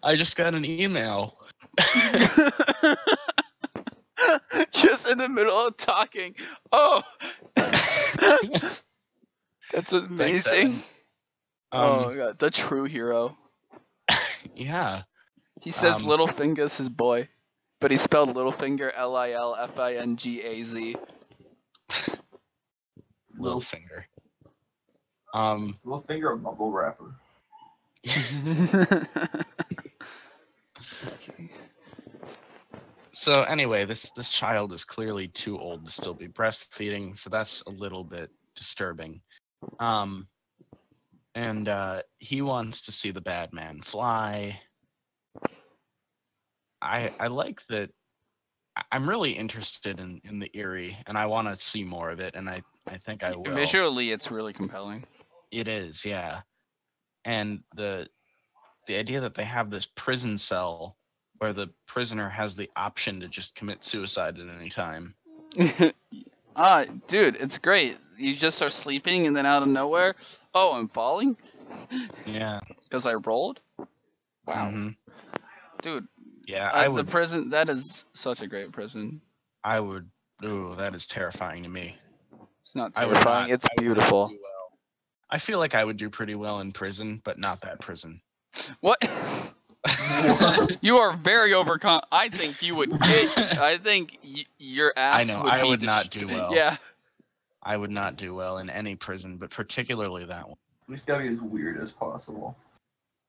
I just got an email. Just in the middle of talking. Oh, that's amazing. Oh my god, the true hero. Yeah. He says Littlefinger's his boy, but he spelled Littlefinger Lilfingaz. Littlefinger. Littlefinger, a mumble rapper. So anyway, this child is clearly too old to still be breastfeeding, so that's a little bit disturbing. And he wants to see the bad man fly. I like that. I'm really interested in the Erie, and I want to see more of it, and I think I will. Visually, it's really compelling. It is, yeah. And the idea that they have this prison cell where the prisoner has the option to just commit suicide at any time. Dude, it's great. You just are sleeping, and then out of nowhere, oh, I'm falling? Yeah. Because I rolled? Wow. Mm-hmm. Dude. Yeah, the prison, that is such a great prison. I would. Ooh, that is terrifying to me. It's not terrifying, it's beautiful. I feel like I would do pretty well in prison, but not that prison. What? You are very I think you would get. I think your ass. I know. Would I be would not do well. Yeah. I would not do well in any prison, but particularly that one. We gotta be as weird as possible.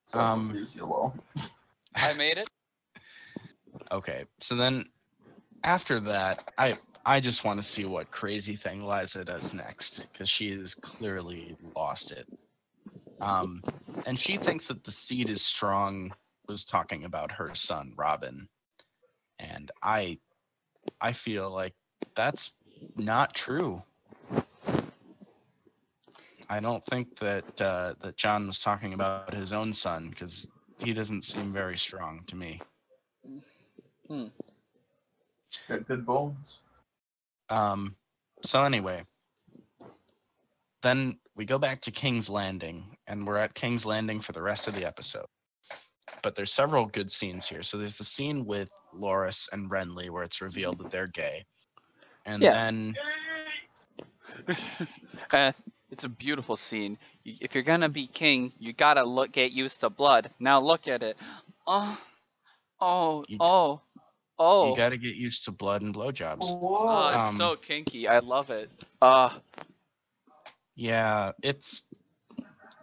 So leaves you alone. I made it. Okay, so then after that, I just want to see what crazy thing Liza does next, because she has clearly lost it. And she thinks that the seed is strong. Was talking about her son Robin, and I feel like that's not true. I don't think that that John was talking about his own son, because he doesn't seem very strong to me. Got good bones. So anyway, then we go back to King's Landing, and we're at King's Landing for the rest of the episode. But there's several good scenes here. So there's the scene with Loras and Renly where it's revealed that they're gay. And then... It's a beautiful scene. If you're gonna be king, you gotta get used to blood. Now look at it. You gotta get used to blood and blowjobs. Oh, it's so kinky. I love it. Yeah, it's...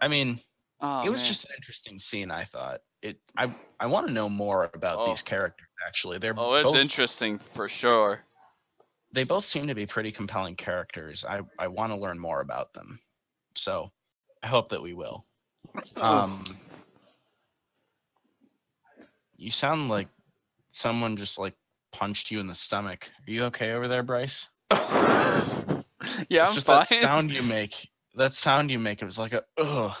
I mean, it was man. just an interesting scene, I thought. I want to know more about these characters, actually. It's both, interesting for sure. They both seem to be pretty compelling characters. I want to learn more about them. So I hope that we will. You sound like someone just like punched you in the stomach. Are you okay over there, Bryce? Yeah, it's I'm just fine. That sound you make. That sound you make. It was like a ugh.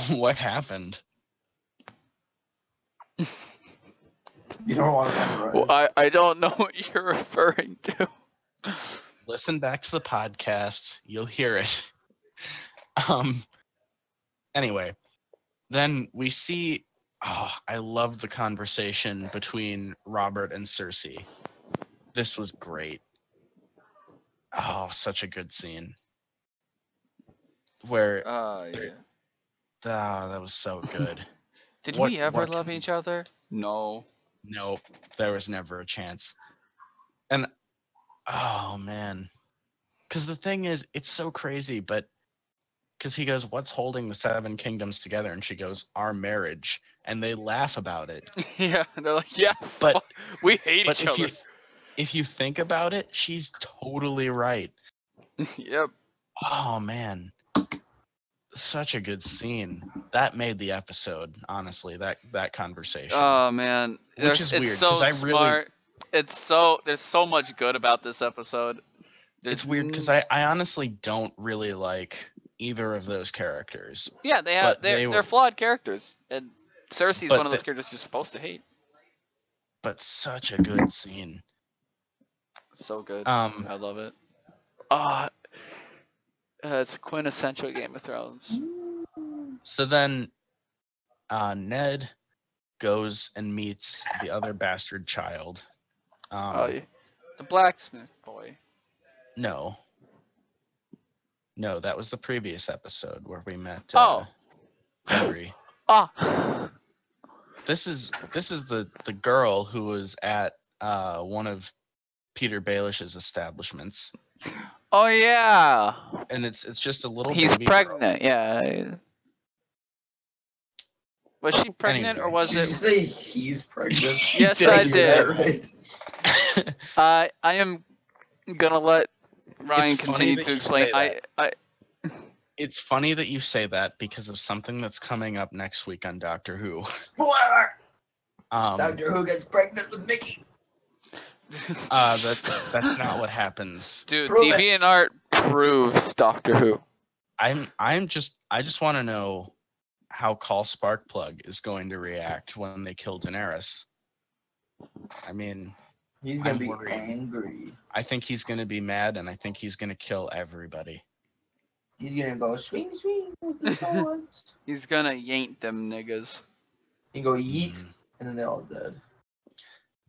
What happened? You don't want to remember, right? Well, I don't know what you're referring to. Listen back to the podcast. You'll hear it. Anyway, then we see... Oh, I love the conversation between Robert and Cersei. This was great. Oh, such a good scene. Where... that was so good. Did we ever love each other? No. No, there was never a chance. And, oh, man. Because the thing is, it's so crazy, but... Because he goes, what's holding the Seven Kingdoms together? And she goes, our marriage. And they laugh about it. Yeah, they're like, yeah, but we hate each other. If you think about it, she's totally right. Yep. Oh, man. such a good scene. That made the episode, honestly, that conversation. Oh man, Which is it's weird, so 'cause I really- smart. There's so much good about this episode. It's weird because I honestly don't really like either of those characters. Yeah, but they're flawed characters, and Cersei's but one of those the- characters you're supposed to hate. But such a good scene. So good. Um, I love it. Ah, it's a quintessential Game of Thrones. So then Ned goes and meets the other bastard child. The blacksmith boy. No, that was the previous epised where we met Henry. Ah. This is the girl who was at one of Peter Baelish's establishments, Oh yeah. and it's just a little. He's baby girl. pregnant. Yeah. Was she pregnant or Anyway. was Did it? you say he's pregnant? Yes, Did I Did you get did. that right? I am gonna let Ryan It's funny continue that to you explain. say I It's funny that you say that because of something that's coming up next week on Doctor Who. Spoiler! Um, Doctor Who gets pregnant with Mickey. that's not what happens. Dude, Prove it. DeviantArt proves Doctor Who. I just want to know how Call Sparkplug is going to react when they kill Daenerys. I mean, He's gonna I'm be worried. angry. I think he's going to be mad, and I think he's going to kill everybody. He's gonna go swing with the swords. He's gonna yank them niggas. He go yeet, Mm. and then they're all dead.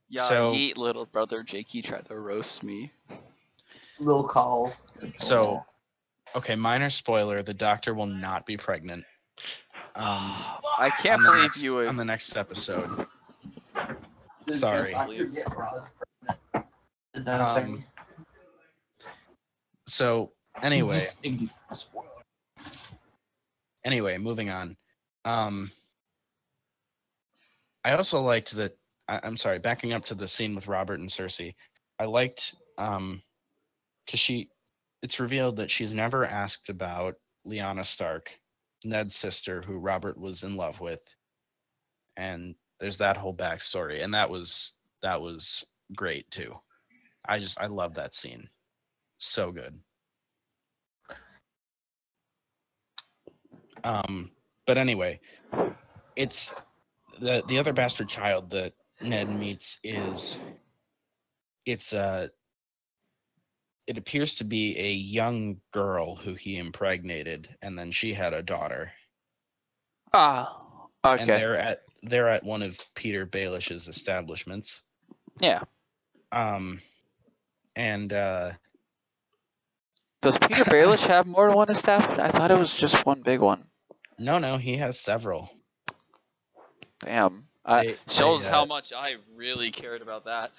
Yeah, So- yeet, little brother. Jakey tried to roast me. Little call. So, okay, minor spoiler: the Doctor will not be pregnant. I can't on the believe next- you would. on the next episode. Does sorry. Doctor get Roz pregnant? Is that a Um, thing? So anyway, A spoiler. moving on. I also liked that. I'm sorry, backing up to the scene with Robert and Cersei. I liked because it's revealed that she's never asked about Lyanna Stark, Ned's sister, who Robert was in love with, and there's that whole backstory, and that was great too. I love that scene. So good. But anyway, it's the other bastard child that Ned meets it appears to be a young girl who he impregnated, and then she had a daughter. Ah, And okay. they're at one of Peter Baelish's establishments. Yeah. And Does Peter Baelish have more than one establishment? I thought it was just one big one. no, he has several. Damn. They- Shows they, how much I really cared about that.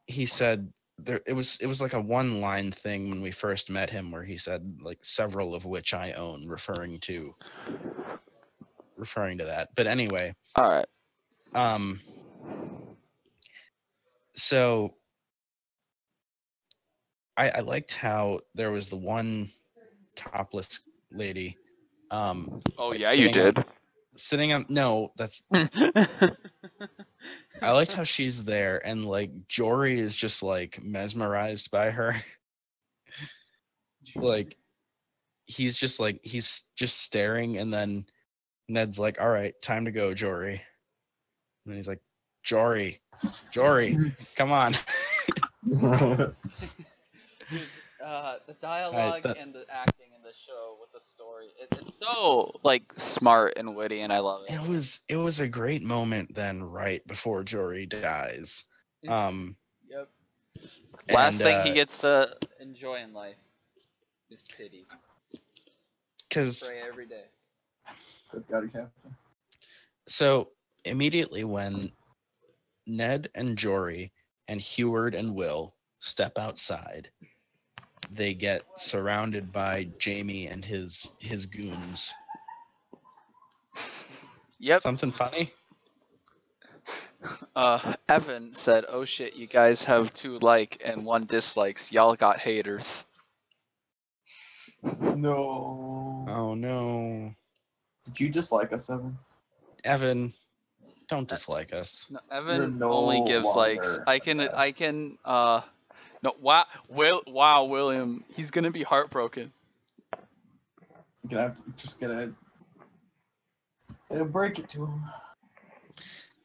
He said it was like a one-line thing when we first met him where he said like several of which I own, referring to that. But anyway, All right. so I liked how there was the one topless lady Oh like yeah, you did. sitting on no, that's I liked how she's there and like Jory is just like mesmerized by her. Like he's just staring, and then Ned's like, "All right, time to go, Jory." And he's like, Jory, come on." Dude, the dialogue that- and the acting in the show with the story, it's so like smart and witty, and I love it. It was a great moment then, right before Jory dies. Yep. Last and, thing he gets to enjoy in life is titty. because Pray every day. Good God, Captain. so immediately when Ned and Jory and Heward and Will step outside, they get surrounded by Jamie and his goons. Yep. Something funny? Evan said, "Oh shit, you guys have 2 like and 1 dislikes. Y'all got haters." No. Oh no, Did you dislike us, Evan? Evan, don't dislike us. No, You're Evan no only gives likes. longer I the can best. no wow William, he's gonna be heartbroken. Just gonna break it to him.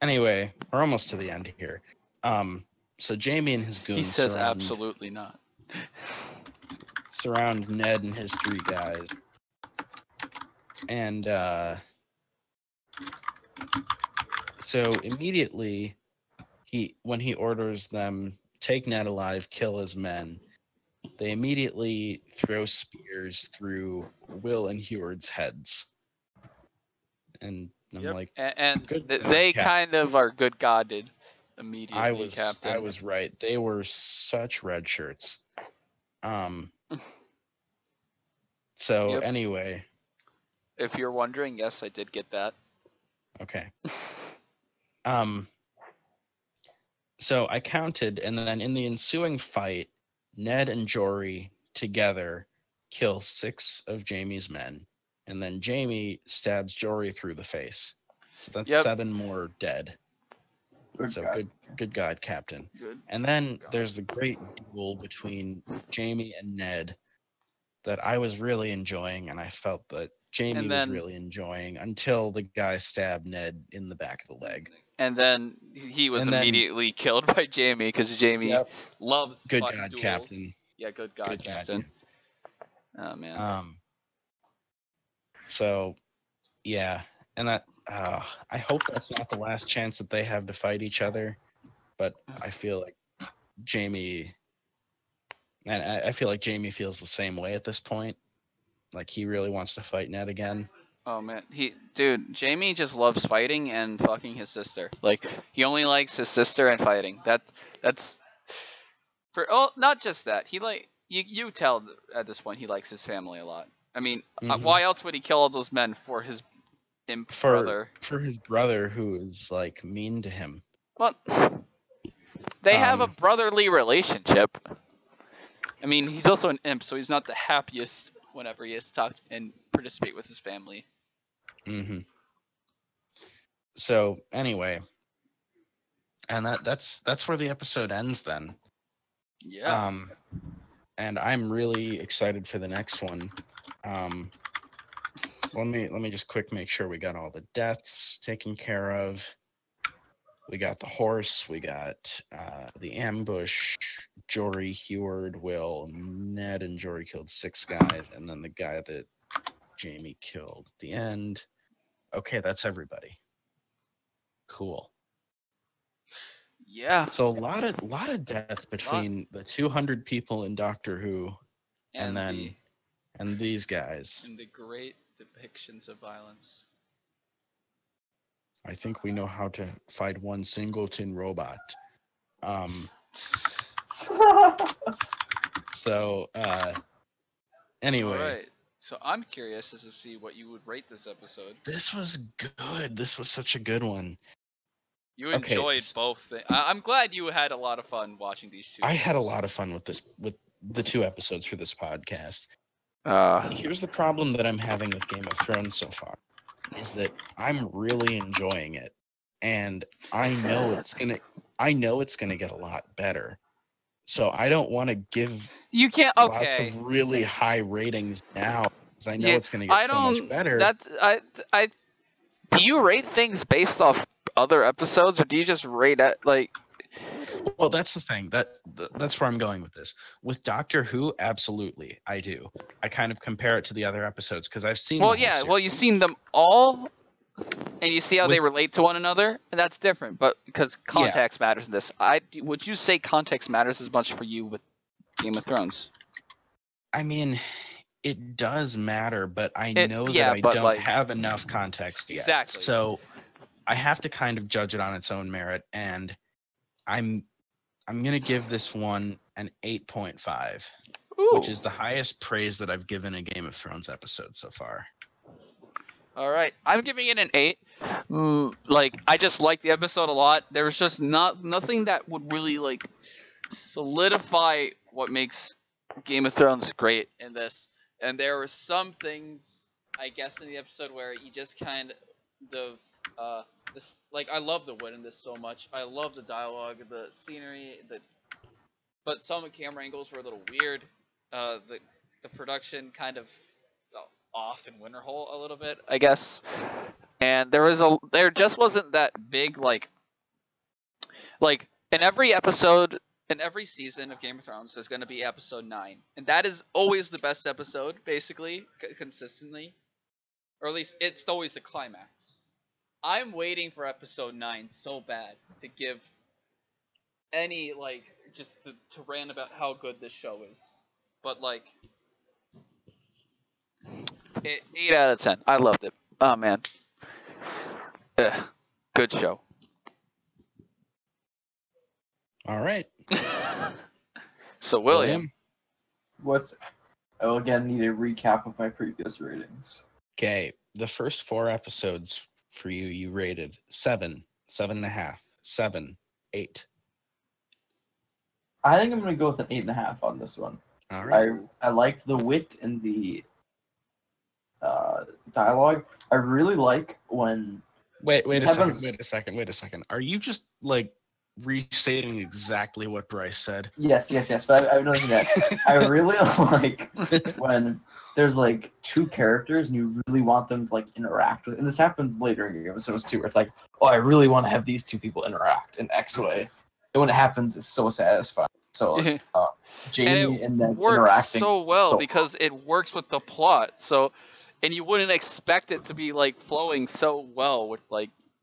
Anyway, we're almost to the end here. So Jamie and his goons He says absolutely not. surround Ned and his three guys, and so immediately when he orders them take Ned alive, kill his men, they immediately throw spears through Will and Heward's heads, and I'm Yep. like, And good they Cap- kind of are good guarded immediately, I was Captain. right. They were such red shirts. So Yep. anyway, If you're wondering, yes, I did get that. okay. So I counted, and then in the ensuing fight, Ned and Jory together kill 6 of Jamie's men, and then Jamie stabs Jory through the face. So that's Yep. 7 more dead. So good God, Captain. Good. And then there's the great duel between Jamie and Ned that I was really enjoying, and I felt that Jamie was really enjoying until the guy stabbed Ned in the back of the leg. And then he was And then- immediately killed by Jamie because Jamie Yep. loves Good fucking God, duels. Captain. Yeah, good God, Good God. Captain. Oh man. So yeah, and that I hope that's not the last chance that they have to fight each other, but I feel like Jamie, and I feel like Jamie feels the same way at this point. Like he really wants to fight Ned again. Oh man, Jamie just loves fighting and fucking his sister. Like he only likes his sister and fighting. That's not just that. He you tell at this point he likes his family a lot. I mean, Mhm. why else would he kill all those men for his imp brother? For his brother who is like mean to him. Well, they have a brotherly relationship. I mean, he's also an imp, so he's not the happiest whenever he has to talk and participate with his family. Mm-hmm. So anyway, and that's where the episode ends then. Yeah. And I'm really excited for the next one. Let me just quick make sure we got all the deaths taken care of. We got the horse, we got the ambush, Jory, Heward, Will, Ned and Jory killed 6 guys, and then the guy that Jamie killed at the end. Okay, that's everybody. Cool. Yeah. So a lot of death between the 200 people in Doctor Who and these guys. And the great depictions of violence. I think we know how to fight one singleton robot. So anyway. All right. So I'm curious as to see what you would rate this episode. This was good. This was such a good one. You enjoyed both things. I'm glad you had a lot of fun watching these two. I had a lot of fun with the 2 episodes for this podcast. Here's the problem that I'm having with Game of Thrones so far, is that I'm really enjoying it, and I know it's gonna get a lot better. So I don't want to give lots of really high ratings now, because I know it's gonna get so much better. Do you rate things based off other episodes, or do you just rate it like? Well, that's the thing. That's where I'm going with this. With Doctor Who, absolutely, I do. I kind of compare it to the other episodes because I've seen. Well, yeah. Well, you've seen them all, and you see how they relate to one another, and that's different. But because context matters in this, would you say context matters as much for you with Game of Thrones? I mean, it does matter, but I know that I don't have enough context yet. Exactly. So I have to kind of judge it on its own merit, and I'm gonna give this one an 8.5, which is the highest praise that I've given a Game of Thrones episode so far. All right, I'm giving it an 8. I just liked the episode a lot. There was just nothing that would really solidify what makes Game of Thrones great in this. And there were some things, I guess, in the episode where you just kind of, this, like, I love the wit in this so much. I love the dialogue, the scenery, but some of the camera angles were a little weird. The production kind of felt off in Winterhole a little bit, I guess. And there just wasn't that big like in every episode, in every season of Game of Thrones, there's going to be episode 9, and that is always the best episode, basically, consistently, or at least it's always the climax. I'm waiting for episode 9 so bad to give any just to rant about how good this show is, but 8 out of 10. I loved it. Oh man, good show. All right. So William. I'll again need a recap of my previous ratings. Okay, the first 4 episodes for you rated 7, 7.5, 7, 8. I think I'm gonna go with an 8.5 on this one. All right. I liked the wit and the dialogue. I really like when Wait a second. Are you just restating exactly what Bryce said? Yes. But I'm noticing that. I really like when there's 2 characters and you really want them to interact with. And this happens later in Game of Thrones too, where it's oh, I really want to have these 2 people interact in X way. And when it happens, it's so satisfying. So Jamie and them works interacting so well because it works with the plot. So, and you wouldn't expect it to be flowing so well with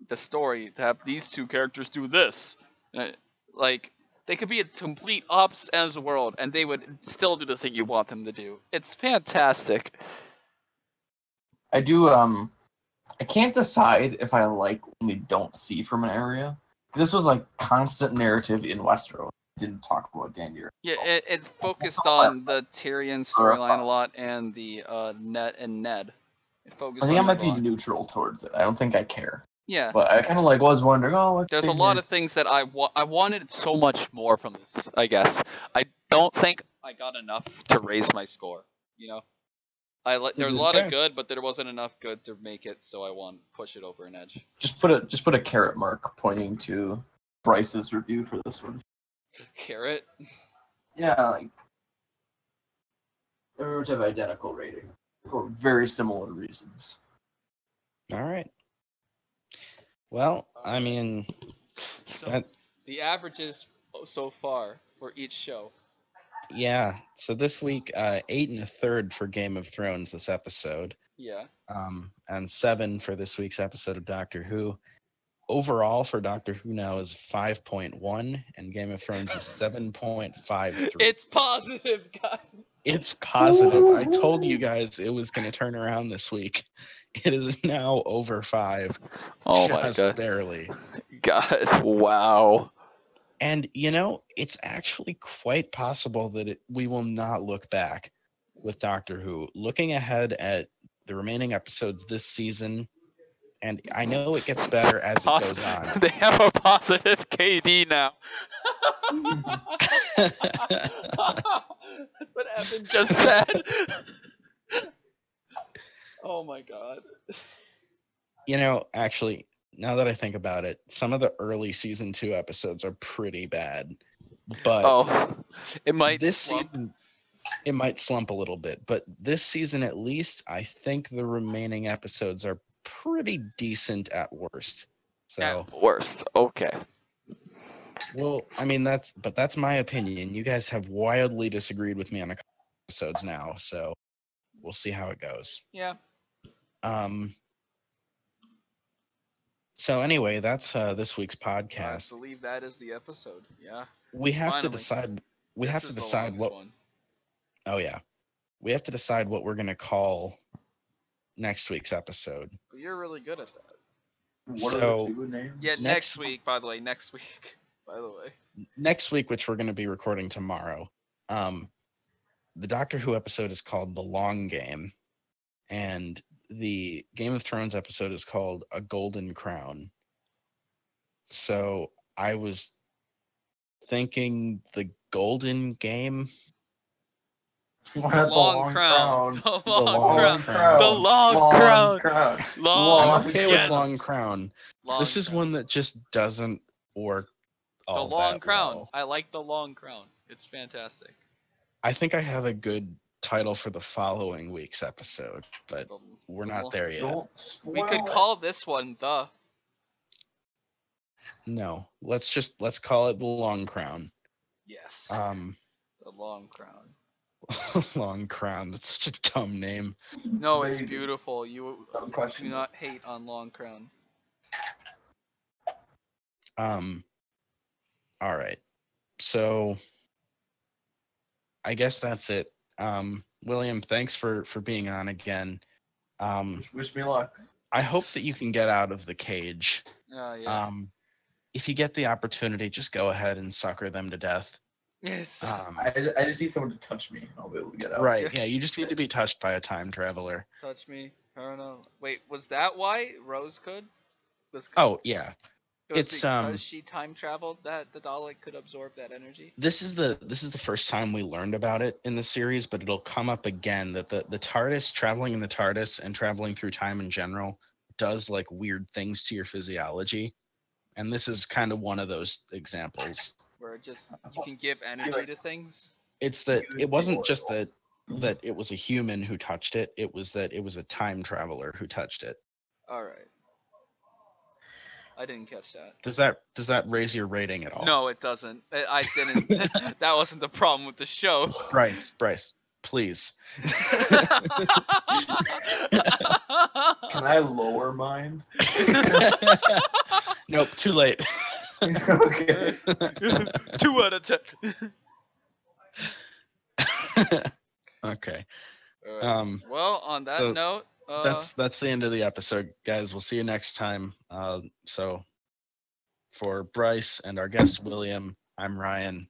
the story to have these 2 characters do this. They could be at complete opposite ends of the world, and they would still do the thing you want them to do. It's fantastic. I do. I can't decide if I like when we don't see from an area. This was constant narrative in Westeros. Didn't talk about Dandy. Yeah, it focused on the Tyrion storyline a lot and the Ned. It focused. I think I on might Ned a be lot. neutral towards it. I don't think I care. Yeah. But I kind of was wondering. There's a lot of things that I wanted so much more from this. I guess I don't think I got enough to raise my score. You know, there's a lot of good, but there wasn't enough good to make it, so I want to push it over an edge. Just put a carrot mark pointing to Bryce's review for this one. Carrot. Yeah, everyone's have identical rating for very similar reasons. All right. Well, I mean, So the averages so far for each show. yeah. So this week, 8 1/3 for Game of Thrones this episode. Yeah. And 7 for this week's episode of Doctor Who. Overall for Doctor Who now is 5.1, and Game of Thrones is 7.53. It's positive, guys. It's positive. I told you guys it was going to turn around this week. It is now over 5. Oh my just god. barely. God, wow. And, it's actually quite possible that we will not look back with Doctor Who. Looking ahead at the remaining episodes this season, and I know it gets better as it goes on. They have a positive KD now. That's what Evan just said. Oh my god. Actually, now that I think about it, some of the early season 2 episodes are pretty bad. But it might this slump. season it might slump a little bit, but this season at least, I think the remaining episodes are pretty decent at worst. So At worst, okay. well, I mean that's my opinion. You guys have wildly disagreed with me on a couple episodes now, so we'll see how it goes. Yeah. So anyway, that's this week's I podcast. believe that is the episode. Yeah. We have to Finally. decide. We This have to is the decide longest what. one. Oh yeah, we have to decide what we're gonna call next week's episode. But you're really good at that. What So- are the 2 names? Yeah, Next- next week, by the way. Next week, by the way. Next week, which we're gonna be recording tomorrow, the Doctor Who episode is called The Long Game, and the Game of Thrones episode is called A Golden Crown. So I was thinking the Golden Game. Why not Long crown. The The long long crown. The crown. long crown. crown. Long. I'm okay yes. with long crown. Long This is crown. one that just doesn't work The all long that crown. well. I like the long crown. It's fantastic. I think I have a good title for the following week's episode, but The- we're the not lo- there yet. Don't We spoil could it. call this one the. No, let's call it the long crown. Yes. The long crown. long crown. That's such a dumb name. No, it's amazing. beautiful. You Dumb do question. not hate on long crown. All right. So I guess that's it. William, thanks for being on again. Wish me luck. I hope that you can get out of the cage. Yeah. If you get the opportunity, just go ahead and sucker them to death. Yes. I just need someone to touch me, and I'll be able to get out. Right. Yeah, you just need to be touched by a time traveler. Touch me. Parano. Wait, was that why Rose could? Was Oh, yeah. it was it's, because she time traveled that the Dalek could absorb that energy? This is the first time we learned about it in the series, but it'll come up again that the TARDIS, traveling in the TARDIS and traveling through time in general, does like weird things to your physiology. And this is kind of one of those examples. Where it just you can give energy to things. It's that it wasn't just that it was a human who touched it, it was that it was a time traveler who touched it. Alright. I didn't catch that. Does that raise your rating at all? No, it doesn't. I didn't. That wasn't the problem with the show. Bryce, please. Can I lower mine? Nope, too late. Okay. 2 out of 10. Okay. Alright. Well, on that so note, that's the end of the episode, guys. We'll see you next time. So for Bryce and our guest William, I'm Ryan.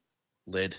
Lid.